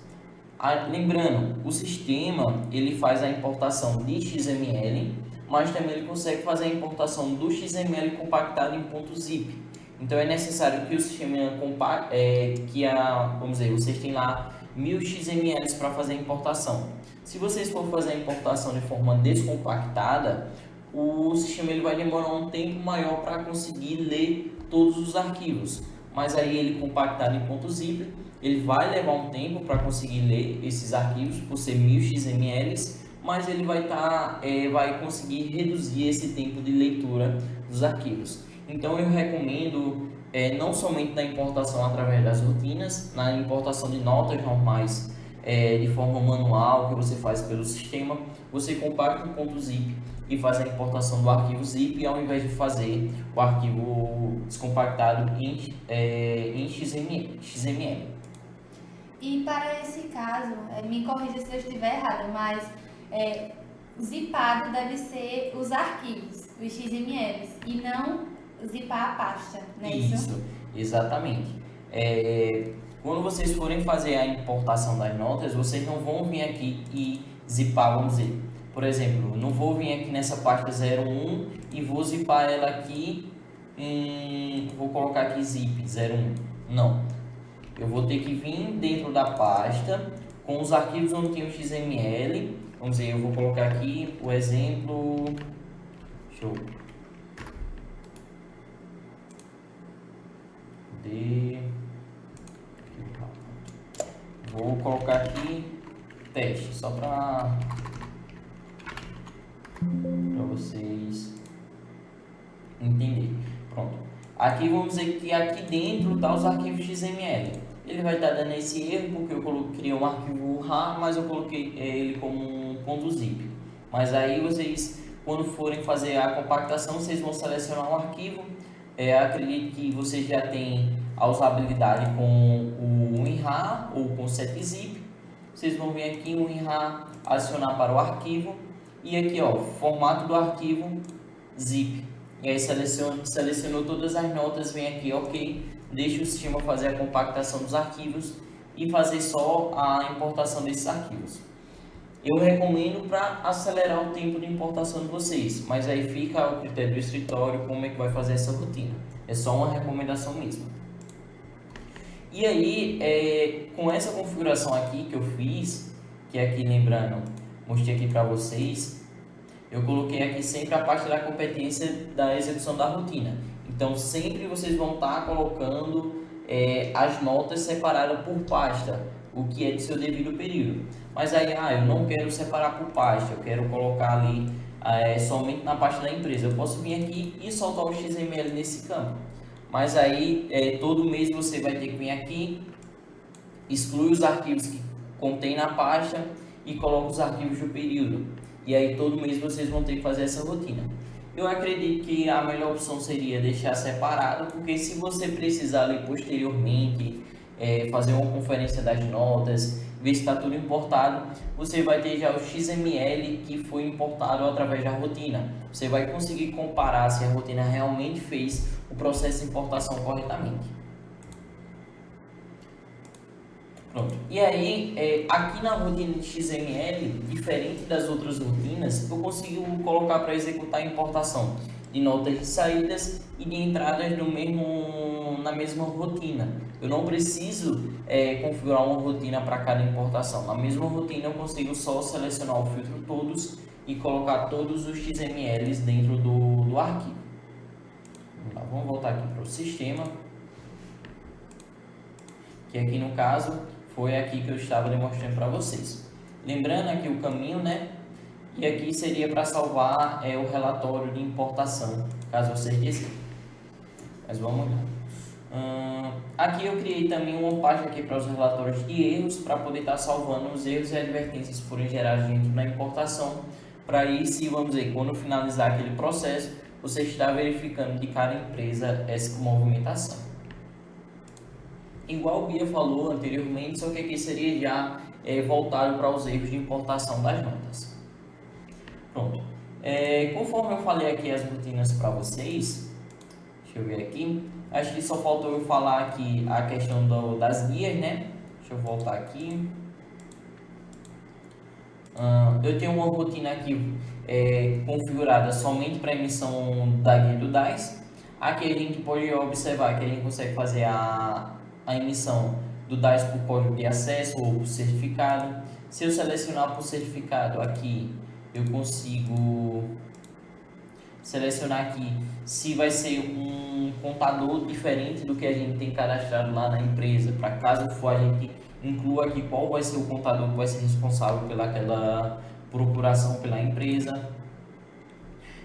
Lembrando, o sistema ele faz a importação de XML, mas também ele consegue fazer a importação do XML compactado em .zip. Então é necessário que o sistema vamos dizer, vocês têm lá 1000 XMLs para fazer a importação. Se vocês for fazer a importação de forma descompactada, o sistema ele vai demorar um tempo maior para conseguir ler todos os arquivos. Mas aí ele compactado em .zip, ele vai levar um tempo para conseguir ler esses arquivos, por ser 1000 XMLs, mas ele vai conseguir reduzir esse tempo de leitura dos arquivos. Então eu recomendo não somente na importação através das rotinas, na importação de notas normais de forma manual, que você faz pelo sistema, você compacta em .zip e faz a importação do arquivo zip, ao invés de fazer o arquivo descompactado em XML. E para esse caso, me corrija se eu estiver errado, mas zipado deve ser os arquivos, os XMLs, e não zipar a pasta, não é isso? Isso, exatamente. Quando vocês forem fazer a importação das notas, vocês não vão vir aqui e zipar, vamos dizer. Por exemplo, não vou vir aqui nessa pasta 01 e vou zipar ela aqui vou colocar aqui zip 01. Não. Eu vou ter que vir dentro da pasta com os arquivos onde tem o XML. Vamos dizer, eu vou colocar aqui o exemplo. Deixa eu vou colocar aqui teste, só para vocês entenderem. Pronto. Aqui vamos dizer que aqui dentro tá os arquivos XML. Ele vai estar dando esse erro porque eu criei um arquivo RAR, mas eu coloquei ele como um .zip. Mas aí vocês, quando forem fazer a compactação, vocês vão selecionar um arquivo. Acredito que vocês já têm a usabilidade com o WinRAR ou com o setZip. Vocês vão vir aqui o WinRAR, adicionar para o arquivo e aqui formato do arquivo zip. E aí selecionou todas as notas, vem aqui OK, deixa o sistema fazer a compactação dos arquivos e fazer só a importação desses arquivos. Eu recomendo para acelerar o tempo de importação de vocês, mas aí fica ao critério do escritório como é que vai fazer essa rotina. É só uma recomendação mesmo. E aí, com essa configuração aqui que eu fiz, que aqui lembrando, mostrei aqui para vocês, eu coloquei aqui sempre a parte da competência da execução da rotina. Então sempre vocês vão estar colocando as notas separadas por pasta, o que é de seu devido período. Mas aí, eu não quero separar por pasta, eu quero colocar ali somente na pasta da empresa. Eu posso vir aqui e soltar o XML nesse campo. Mas aí, todo mês você vai ter que vir aqui, exclui os arquivos que contém na pasta e coloca os arquivos do período. E aí, todo mês vocês vão ter que fazer essa rotina. Eu acredito que a melhor opção seria deixar separado, porque se você precisar ali posteriormente fazer uma conferência das notas, ver se está tudo importado, você vai ter já o XML que foi importado através da rotina. Você vai conseguir comparar se a rotina realmente fez o processo de importação corretamente. Pronto. E aí, aqui na rotina de XML, diferente das outras rotinas, eu consigo colocar para executar a importação de notas de saídas e de entradas na mesma rotina. Eu não preciso configurar uma rotina para cada importação. Na mesma rotina eu consigo só selecionar o filtro todos e colocar todos os XMLs dentro do arquivo. Vamos voltar aqui para o sistema, que aqui no caso foi aqui que eu estava demonstrando para vocês. Lembrando aqui o caminho, né? E aqui seria para salvar o relatório de importação, caso vocês desejem. Mas vamos lá. Aqui eu criei também uma página aqui para os relatórios de erros, para poder estar salvando os erros e advertências que forem gerados dentro da importação. Para aí, se vamos dizer, quando finalizar aquele processo, você está verificando de cada empresa essa movimentação. Igual o Bia falou anteriormente, só que aqui seria já voltado para os erros de importação das notas. Pronto. Conforme eu falei aqui as rotinas para vocês, deixa eu ver aqui, acho que só faltou eu falar aqui a questão das guias, né? Deixa eu voltar aqui. Eu tenho uma rotina aqui configurada somente para emissão da guia do DAS. Aqui a gente pode observar que a gente consegue fazer a emissão do DAS por código de acesso ou por certificado. Se eu selecionar por certificado aqui, eu consigo selecionar aqui se vai ser um contador diferente do que a gente tem cadastrado lá na empresa. Para caso for, a gente inclua aqui qual vai ser o contador que vai ser responsável pelaquela procuração pela empresa.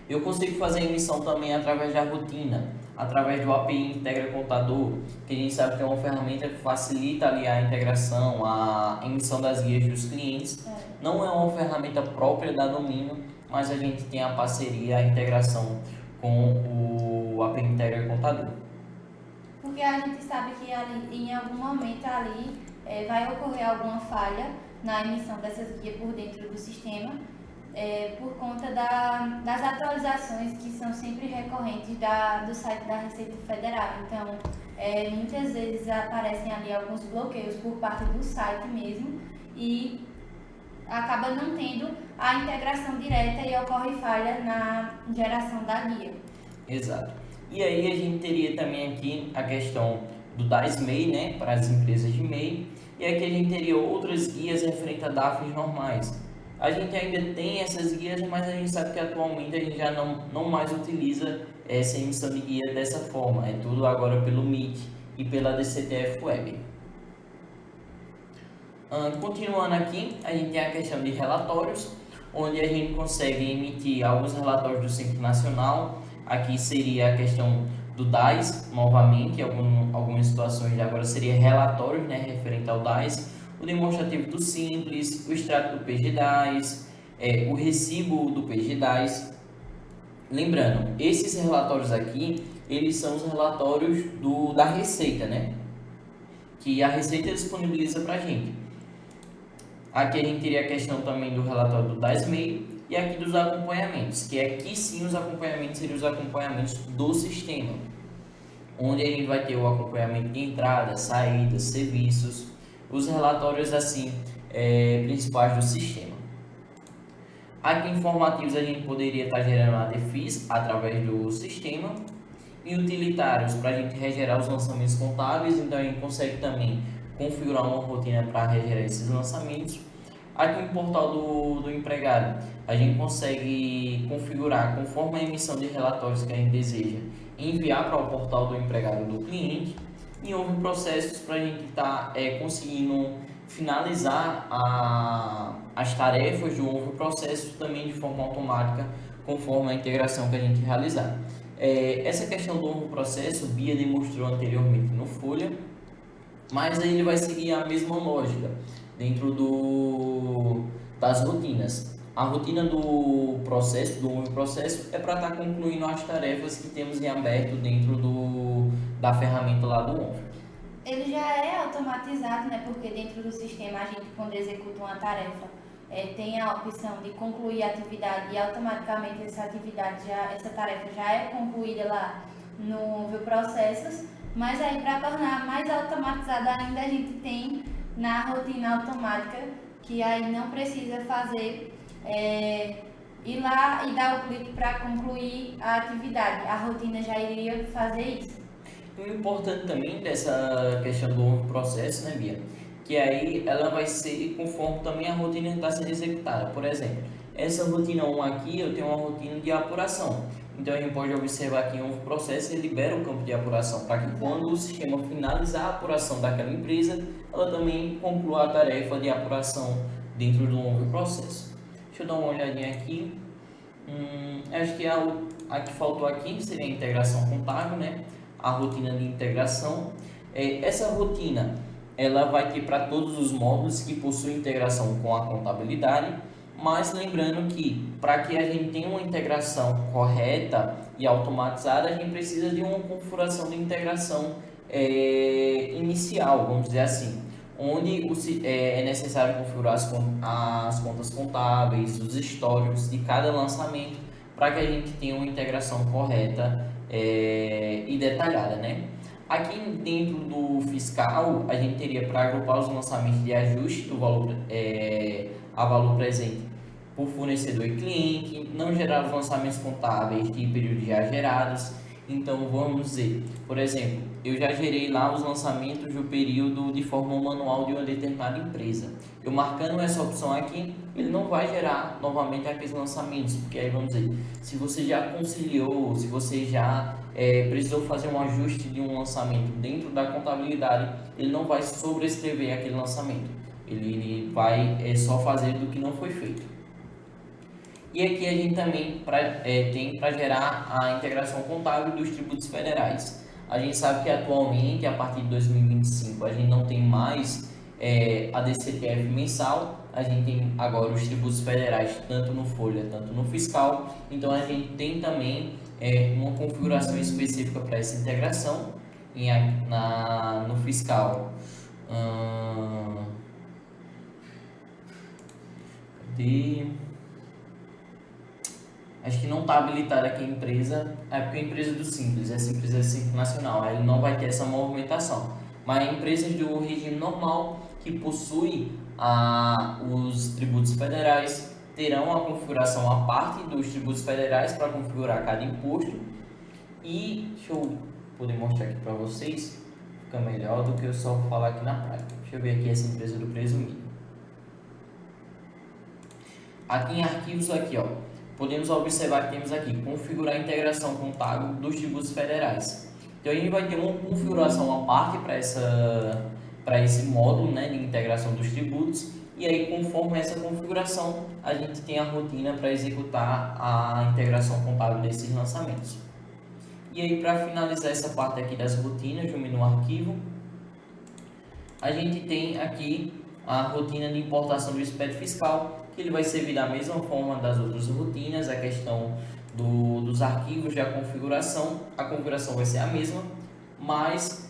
Eu consigo fazer a emissão também através da rotina, através do API Integra Contador, que a gente sabe que é uma ferramenta que facilita ali a integração, a emissão das guias dos clientes. Não é uma ferramenta própria da Domínio, mas a gente tem a parceria, a integração com o API Integra Contador. Porque a gente sabe que ali, em algum momento ali vai ocorrer alguma falha na emissão dessas guias por dentro do sistema, por conta das atualizações que são sempre recorrentes do site da Receita Federal. Então, muitas vezes aparecem ali alguns bloqueios por parte do site mesmo e acaba não tendo a integração direta e ocorre falha na geração da guia. Exato. E aí a gente teria também aqui a questão do DAS MEI, né, para as empresas de MEI, e aqui a gente teria outras guias referentes a DAFs normais. A gente ainda tem essas guias, mas a gente sabe que atualmente a gente já não mais utiliza essa emissão de guia dessa forma. É tudo agora pelo Meet e pela DCTF Web. Continuando aqui, a gente tem a questão de relatórios, onde a gente consegue emitir alguns relatórios do Simples Nacional. Aqui seria a questão do DAS, novamente, algumas situações de agora seria relatórios, né, referente ao DAS, o demonstrativo do Simples, o extrato do PGDAS, o recibo do PGDAS. Lembrando, esses relatórios aqui, eles são os relatórios da Receita, né, que a Receita disponibiliza para a gente. Aqui a gente teria a questão também do relatório do DAS MEI e aqui dos acompanhamentos, que aqui sim os acompanhamentos seriam os acompanhamentos do sistema, onde a gente vai ter o acompanhamento de entrada, saída, serviços, os relatórios assim principais do sistema. Aqui informativos a gente poderia estar gerando a DEFIS através do sistema e utilitários para a gente regerar os lançamentos contábeis, então a gente consegue também configurar uma rotina para regerar esses lançamentos. Aqui no portal do empregado, a gente consegue configurar conforme a emissão de relatórios que a gente deseja, enviar para o portal do empregado do cliente. E houve processos para a gente estar conseguindo finalizar as tarefas do houve processo também de forma automática, conforme a integração que a gente realizar. Essa questão do houve processo, o Bia demonstrou anteriormente no Folha, mas aí ele vai seguir a mesma lógica dentro das rotinas. A rotina do processo, do houve processo, é para estar concluindo as tarefas que temos em aberto dentro da ferramenta lá do houve. Ele já é automatizado, né? Porque dentro do sistema a gente, quando executa uma tarefa, tem a opção de concluir a atividade e automaticamente essa tarefa já é concluída lá no View Processos. Mas aí, para tornar mais automatizado ainda, a gente tem na rotina automática, que aí não precisa fazer ir lá e dar o clique para concluir a atividade. A rotina já iria fazer isso. O importante também dessa questão do processo, né, Bia? Que aí ela vai ser conforme também a rotina está sendo executada. Por exemplo, essa rotina 1 aqui, eu tenho uma rotina de apuração. Então, a gente pode observar que em um processo ele libera o campo de apuração para que quando o sistema finalizar a apuração daquela empresa, ela também conclua a tarefa de apuração dentro do novo processo. Deixa eu dar uma olhadinha aqui. Acho que a que faltou aqui seria a integração contábil, né? A rotina de integração. Essa rotina ela vai ter para todos os módulos que possuem integração com a contabilidade, mas lembrando que para que a gente tenha uma integração correta e automatizada, a gente precisa de uma configuração de integração inicial, vamos dizer assim, onde é necessário configurar as contas contábeis, os históricos de cada lançamento, para que a gente tenha uma integração correta e detalhada, né? Aqui dentro do fiscal, a gente teria para agrupar os lançamentos de ajuste do valor a valor presente por fornecedor e cliente, não gerar os lançamentos contábeis de períodos já gerados. Então, vamos dizer, por exemplo, eu já gerei lá os lançamentos do período de forma manual de uma determinada empresa. Eu marcando essa opção aqui, ele não vai gerar novamente aqueles lançamentos, porque aí vamos dizer, se você já conciliou, se você já precisou fazer um ajuste de um lançamento dentro da contabilidade, ele não vai sobrescrever aquele lançamento, ele vai só fazer do que não foi feito. E aqui a gente também tem para gerar a integração contábil dos tributos federais. A gente sabe que atualmente, a partir de 2025, a gente não tem mais a DCTF mensal, a gente tem agora os tributos federais, tanto no Folha, tanto no Fiscal. Então a gente tem também uma configuração específica para essa integração no Fiscal. Acho que não está habilitada aqui a empresa, porque a empresa do Simples, essa empresa é Simples Nacional, ele não vai ter essa movimentação. Mas empresas do regime normal que possuem os tributos federais terão a configuração à parte dos tributos federais para configurar cada imposto. E deixa eu poder mostrar aqui para vocês, fica melhor do que eu só falar aqui na prática. Deixa eu ver aqui essa empresa do presumido. Aqui em arquivos, aqui ó, podemos observar que temos aqui configurar a integração contábil dos tributos federais. Então a gente vai ter uma configuração à parte para esse módulo, né, de integração dos tributos, e aí conforme essa configuração a gente tem a rotina para executar a integração contábil desses lançamentos. E aí para finalizar essa parte aqui das rotinas do menu arquivo, a gente tem aqui a rotina de importação do SPED fiscal, que ele vai servir da mesma forma das outras rotinas, a questão dos arquivos de a configuração vai ser a mesma, mas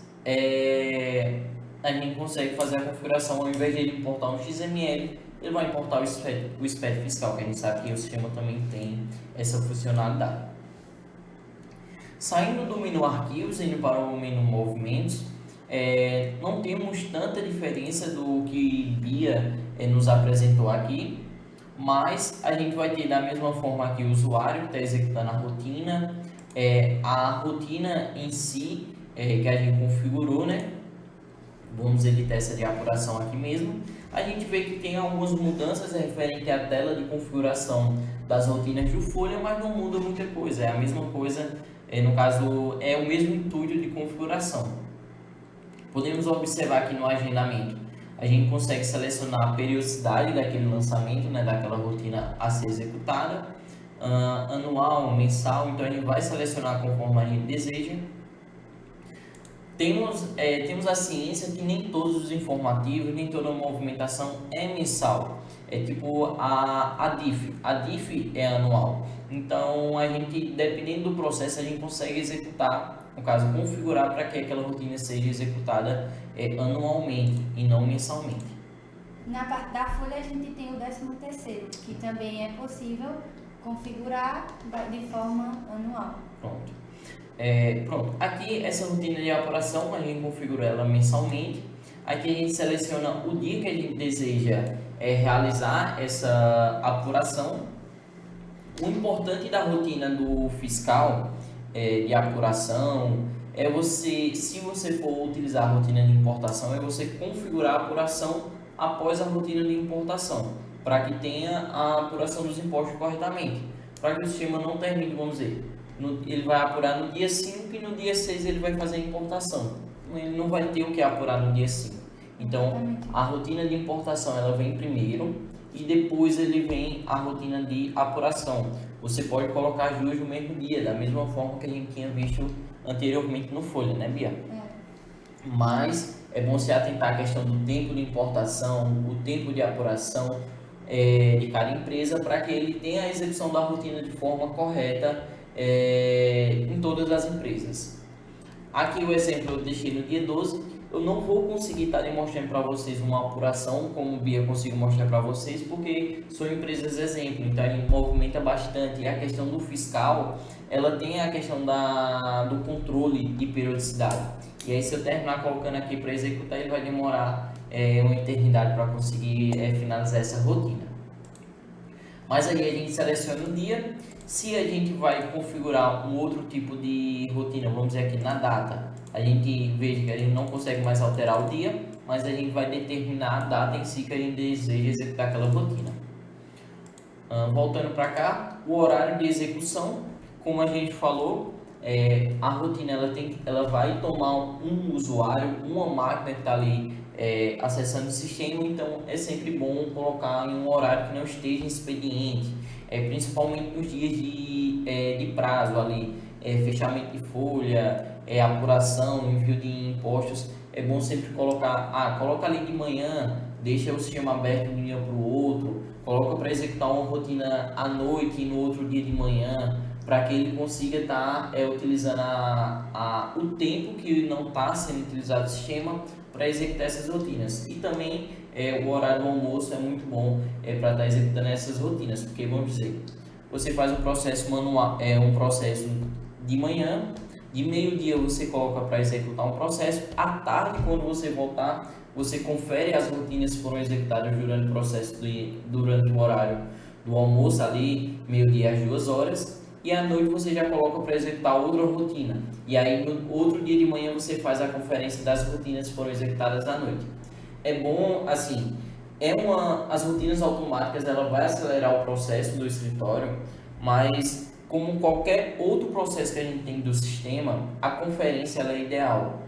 a gente consegue fazer a configuração, ao invés de ele importar um XML, ele vai importar o SPED fiscal, que a gente sabe que o sistema também tem essa funcionalidade. Saindo do menu arquivos, indo para o menu movimentos, não temos tanta diferença do que Bia nos apresentou aqui, mas a gente vai ter da mesma forma aqui o usuário que está executando a rotina em si que a gente configurou, né? Vamos editar essa de apuração aqui mesmo. A gente vê que tem algumas mudanças referente à tela de configuração das rotinas do Folha, mas não muda muita coisa, é a mesma coisa, no caso é o mesmo intuito de configuração. Podemos observar aqui no agendamento, a gente consegue selecionar a periodicidade daquele lançamento, né, daquela rotina a ser executada, anual, mensal, então a gente vai selecionar conforme a gente deseja. Temos a ciência que nem todos os informativos, nem toda a movimentação é mensal, é tipo a DIF é anual, então a gente, dependendo do processo, a gente consegue executar, no caso, configurar para que aquela rotina seja executada anualmente e não mensalmente. Na parte da folha a gente tem o 13º, que também é possível configurar de forma anual. Pronto. Aqui essa rotina de apuração a gente configura ela mensalmente. Aqui a gente seleciona o dia que a gente deseja realizar essa apuração. O importante da rotina do fiscal de apuração é você, se você for utilizar a rotina de importação, é você configurar a apuração após a rotina de importação, para que tenha a apuração dos impostos corretamente, para que o sistema não termine, vamos dizer, ele vai apurar no dia 5 e no dia 6 ele vai fazer a importação. Ele não vai ter o que apurar no dia 5. Então, a rotina de importação ela vem primeiro e depois ele vem a rotina de apuração. Você pode colocar as duas no mesmo dia, da mesma forma que a gente tinha visto anteriormente no Folha, né, Bia? Mas é bom se atentar à questão do tempo de importação, o tempo de apuração de cada empresa, para que ele tenha a execução da rotina de forma correta em todas as empresas. Aqui o exemplo eu deixei no dia 12. Eu não vou conseguir estar demonstrando para vocês uma apuração como o Bia consigo mostrar para vocês, porque são empresas exemplo, então a gente movimenta bastante. E a questão do fiscal, ela tem a questão do controle de periodicidade. E aí se eu terminar colocando aqui para executar, ele vai demorar uma eternidade para conseguir finalizar essa rotina. Mas aí a gente seleciona o dia. Se a gente vai configurar um outro tipo de rotina, vamos dizer aqui na data, a gente veja que a gente não consegue mais alterar o dia, mas a gente vai determinar a data em si que a gente deseja executar aquela rotina. Voltando para cá, o horário de execução, como a gente falou, a rotina ela vai tomar um usuário, uma máquina que está ali acessando o sistema, então é sempre bom colocar em um horário que não esteja em expediente, principalmente nos dias de prazo ali, fechamento de folha, apuração, envio de impostos. É bom sempre colocar, coloca ali de manhã, deixa o sistema aberto de um dia para o outro, coloca para executar uma rotina à noite e no outro dia de manhã, para que ele consiga estar utilizando o tempo que não está sendo utilizado no sistema para executar essas rotinas. E também o horário do almoço é muito bom para estar executando essas rotinas, porque vamos dizer, você faz um processo manual, um processo de manhã, de meio-dia você coloca para executar um processo, à tarde quando você voltar, você confere as rotinas que foram executadas durante o processo, durante o horário do almoço ali, meio-dia às 2 horas, e à noite você já coloca para executar outra rotina. E aí no outro dia de manhã você faz a conferência das rotinas que foram executadas à noite. É bom, assim, as rotinas automáticas ela vai acelerar o processo do escritório, mas como qualquer outro processo que a gente tem do sistema, a conferência ela é ideal.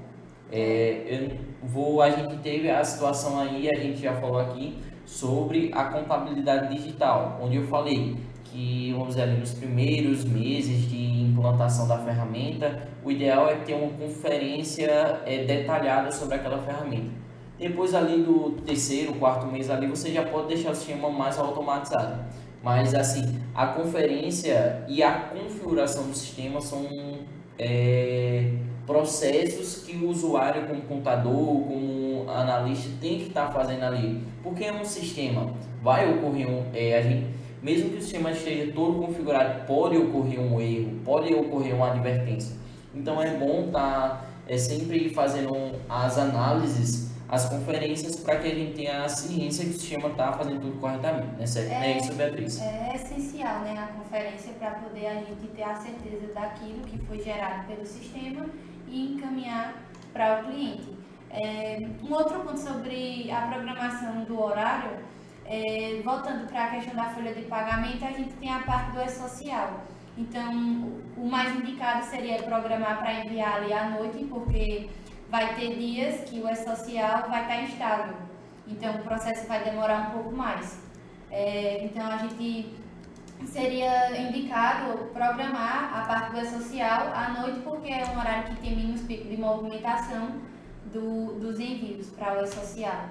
A gente teve a situação aí, a gente já falou aqui, sobre a contabilidade digital, onde eu falei que, vamos dizer, ali nos primeiros meses de implantação da ferramenta, o ideal é ter uma conferência detalhada sobre aquela ferramenta. Depois ali do terceiro, quarto mês ali, você já pode deixar o sistema mais automatizado. Mas assim, a conferência e a configuração do sistema são processos que o usuário, como contador, como analista, tem que estar fazendo ali. Porque é um sistema, vai ocorrer mesmo que o sistema esteja todo configurado, pode ocorrer um erro, pode ocorrer uma advertência. Então é bom estar sempre fazendo as análises, as conferências, para que a gente tenha a ciência que o sistema está fazendo tudo corretamente. É isso, Beatriz? É essencial, né, a conferência, para poder a gente ter a certeza daquilo que foi gerado pelo sistema e encaminhar para o cliente. Um outro ponto sobre a programação do horário, voltando para a questão da folha de pagamento, a gente tem a parte do e-social. Então, o mais indicado seria programar para enviar ali à noite, porque vai ter dias que o e-social vai estar instável. Então, o processo vai demorar um pouco mais. Então, a gente seria indicado programar a parte do e-social à noite, porque é um horário que tem menos pico de movimentação dos envios para o e-social.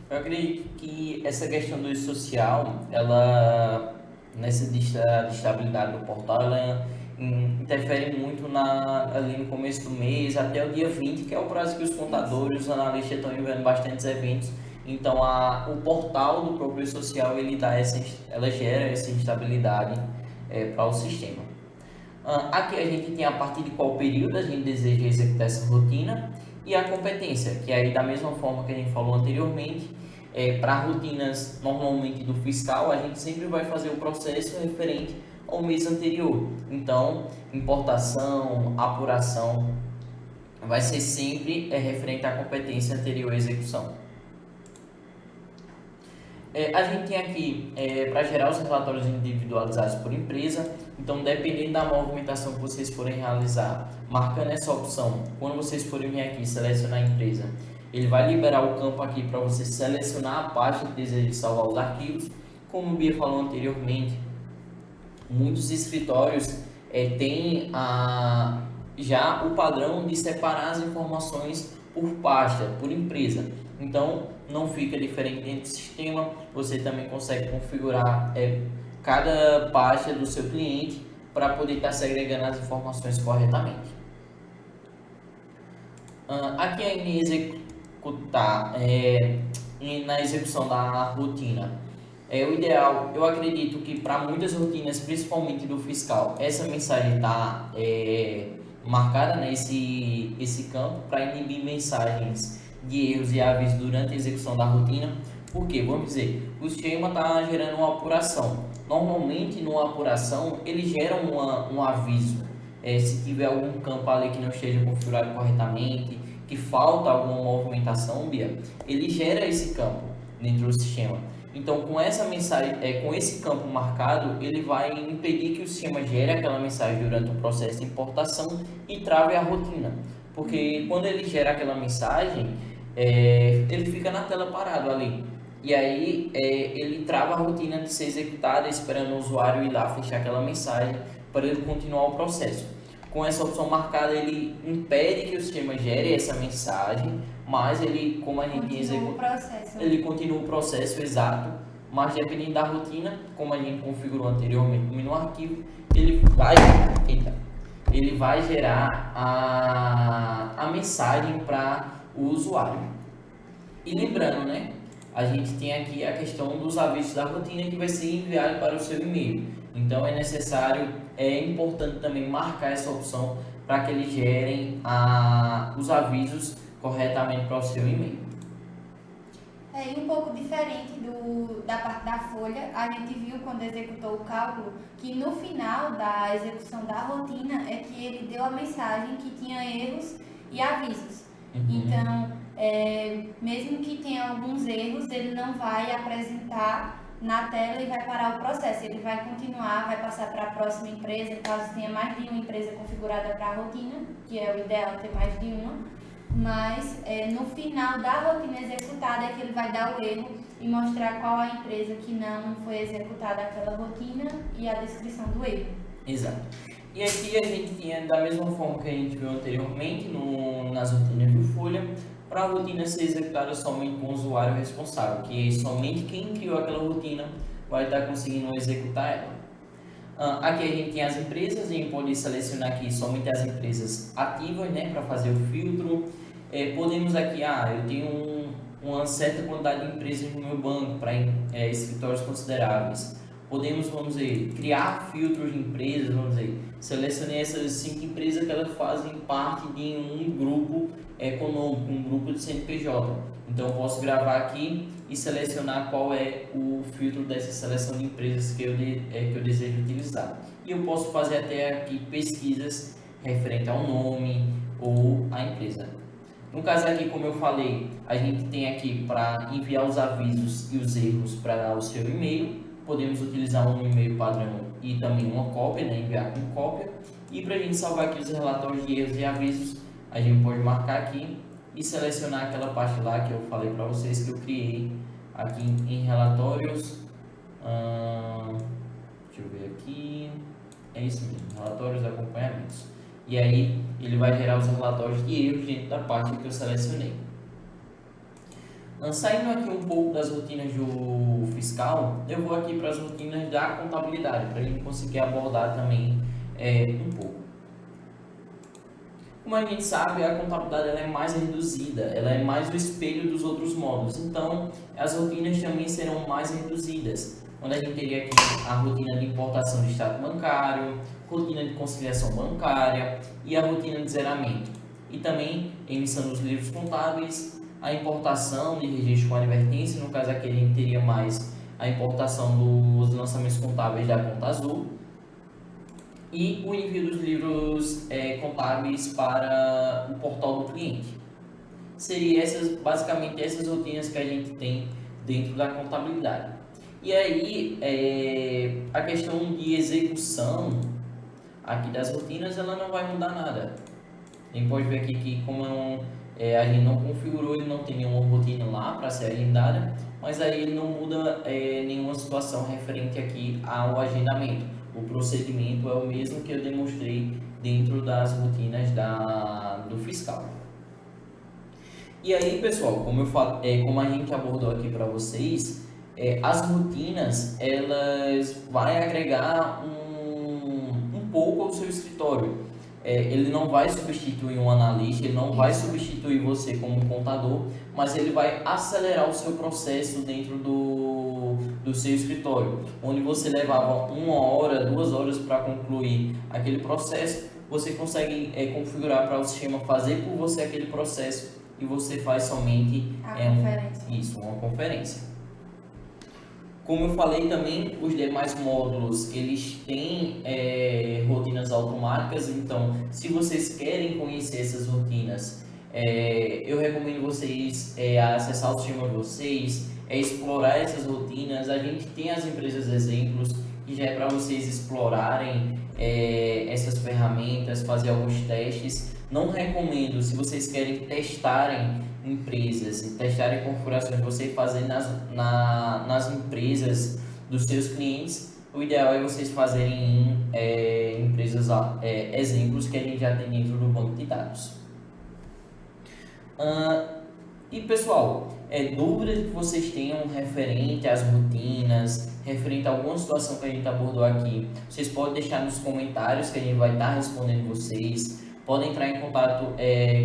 Eu acredito que essa questão do e-social, ela, nessa de estabilidade do portal, ela interfere muito ali no começo do mês, até o dia 20, que é o prazo que os contadores, os analistas estão enviando bastantes eventos. Então, o portal do próprio e-social, ela gera essa instabilidade para o sistema. Aqui a gente tem a partir de qual período a gente deseja executar essa rotina e a competência, que aí da mesma forma que a gente falou anteriormente, para rotinas normalmente do fiscal, a gente sempre vai fazer o processo referente ao mês anterior. Então, importação, apuração, vai ser sempre referente à competência anterior à execução. A gente tem aqui para gerar os relatórios individualizados por empresa. Então, dependendo da movimentação que vocês forem realizar, marcando essa opção, quando vocês forem vir aqui selecionar a empresa, ele vai liberar o campo aqui para você selecionar a pasta que deseja salvar os arquivos. Como o Bia falou anteriormente, muitos escritórios têm já o padrão de separar as informações por pasta, por empresa. Então, não fica diferente dentro do sistema. Você também consegue configurar cada pasta do seu cliente para poder estar segregando as informações corretamente. Aqui em executar, na execução da rotina, o ideal, eu acredito que para muitas rotinas, principalmente do fiscal, essa mensagem está marcada nesse campo para inibir mensagens de erros e avisos durante a execução da rotina. Porque, vamos dizer, o sistema está gerando uma apuração. Normalmente, numa apuração, ele gera um aviso. Se tiver algum campo ali que não esteja configurado corretamente, que falta alguma movimentação, Bia, ele gera esse campo dentro do sistema. Então, com essa mensagem, com esse campo marcado, ele vai impedir que o sistema gere aquela mensagem durante o processo de importação e trave a rotina. Porque quando ele gera aquela mensagem, ele fica na tela parado ali. E aí ele trava a rotina de ser executada, esperando o usuário ir lá fechar aquela mensagem para ele continuar o processo. Com essa opção marcada, ele impede que o sistema gere essa mensagem, mas ele, como a gente ele continua o processo exato, mas dependendo da rotina, como a gente configurou anteriormente no arquivo, ele vai gerar a mensagem para o usuário. E lembrando, né, a gente tem aqui a questão dos avisos da rotina que vai ser enviado para o seu e-mail. Então é importante também marcar essa opção para que eles gerem os avisos corretamente para o seu e-mail. E um pouco diferente da parte da folha, a gente viu quando executou o cálculo que no final da execução da rotina é que ele deu a mensagem que tinha erros e avisos. Então, mesmo que tenha alguns erros, ele não vai apresentar na tela e vai parar o processo. Ele vai continuar, vai passar para a próxima empresa, caso tenha mais de uma empresa configurada para a rotina, que é o ideal ter mais de uma. Mas no final da rotina executada é que ele vai dar o erro e mostrar qual a empresa que não foi executada aquela rotina e a descrição do erro. Exato. E aqui a gente tinha, da mesma forma que a gente viu anteriormente nas rotinas do Folha, para a rotina ser executada somente com o usuário responsável, que somente quem criou aquela rotina vai estar conseguindo executar ela. Aqui a gente tem as empresas, a gente pode selecionar aqui somente as empresas ativas, né, para fazer o filtro. Podemos aqui, eu tenho uma certa quantidade de empresas no meu banco para escritórios consideráveis. Podemos, vamos dizer, criar filtros de empresas, vamos dizer, selecionei essas 5 empresas que elas fazem parte de um grupo econômico, um grupo de CNPJ. Então, eu posso gravar aqui e selecionar qual é o filtro dessa seleção de empresas que eu desejo utilizar. E eu posso fazer até aqui pesquisas referente ao nome ou à empresa. No caso aqui, como eu falei, a gente tem aqui para enviar os avisos e os erros para o seu e-mail. Podemos utilizar um e-mail padrão e também uma cópia, né? Enviar com cópia. E para a gente salvar aqui os relatórios de erros e avisos, a gente pode marcar aqui e selecionar aquela parte lá que eu falei para vocês que eu criei aqui em relatórios. Deixa eu ver aqui. É isso mesmo, relatórios e acompanhamentos. E aí ele vai gerar os relatórios de erros dentro da parte que eu selecionei. Saindo aqui um pouco das rotinas do fiscal, eu vou aqui para as rotinas da contabilidade, para a gente conseguir abordar também um pouco. Como a gente sabe, a contabilidade ela é mais reduzida, ela é mais o espelho dos outros módulos, então as rotinas também serão mais reduzidas. Onde a gente teria aqui a rotina de importação de extrato bancário, rotina de conciliação bancária e a rotina de zeramento. E também emissão dos livros contábeis, a importação de registro com advertência, no caso aqui a gente teria mais a importação dos lançamentos contábeis da conta azul, e o envio dos livros contábeis para o portal do cliente. Seriam basicamente essas rotinas que a gente tem dentro da contabilidade. E aí, a questão de execução aqui das rotinas, ela não vai mudar nada. A gente pode ver aqui que como a gente não configurou, ele não tem nenhuma rotina lá para ser agendada, mas aí ele não muda nenhuma situação referente aqui ao agendamento. O procedimento é o mesmo que eu demonstrei dentro das rotinas do fiscal. E aí, pessoal, como a gente abordou aqui para vocês, as rotinas elas vão agregar um pouco ao seu escritório. Ele não vai substituir um analista, ele não vai substituir você como contador, mas ele vai acelerar o seu processo dentro do seu escritório. Onde você levava 1 hora, 2 horas para concluir aquele processo, você consegue configurar para o sistema fazer por você aquele processo e você faz somente uma conferência. Como eu falei também, os demais módulos, eles têm rotinas automáticas, então se vocês querem conhecer essas rotinas, eu recomendo vocês acessar o sistema de vocês, explorar essas rotinas. A gente tem as empresas exemplos, que já é para vocês explorarem essas ferramentas, fazer alguns testes. Não recomendo, se vocês querem testarem empresas e testarem configurações, você fazer nas empresas dos seus clientes. O ideal é vocês fazerem em empresas exemplos que a gente já tem dentro do banco de dados. E pessoal, dúvidas que vocês tenham referente às rotinas, referente a alguma situação que a gente abordou aqui, vocês podem deixar nos comentários que a gente vai estar respondendo vocês. Podem entrar em contato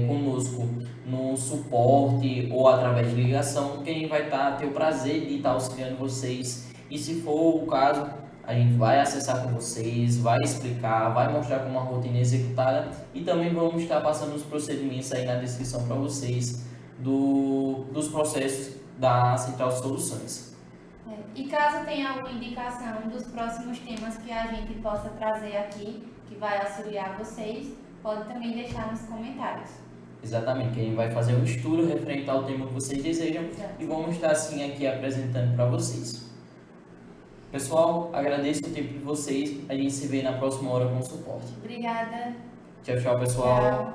conosco no suporte ou através de ligação, que a gente vai ter o prazer de estar auxiliando vocês. E se for o caso, a gente vai acessar com vocês, vai explicar, vai mostrar como a rotina é executada e também vamos estar passando os procedimentos aí na descrição para vocês dos processos da Central Soluções. E caso tenha alguma indicação dos próximos temas que a gente possa trazer aqui, que vai auxiliar vocês, pode também deixar nos comentários. Exatamente, que a gente vai fazer um estudo referente ao tema que vocês desejam. Exato. E vamos estar assim aqui apresentando para vocês. Pessoal, agradeço o tempo de vocês. A gente se vê na próxima hora com o suporte. Obrigada. Tchau, tchau, pessoal. Tchau.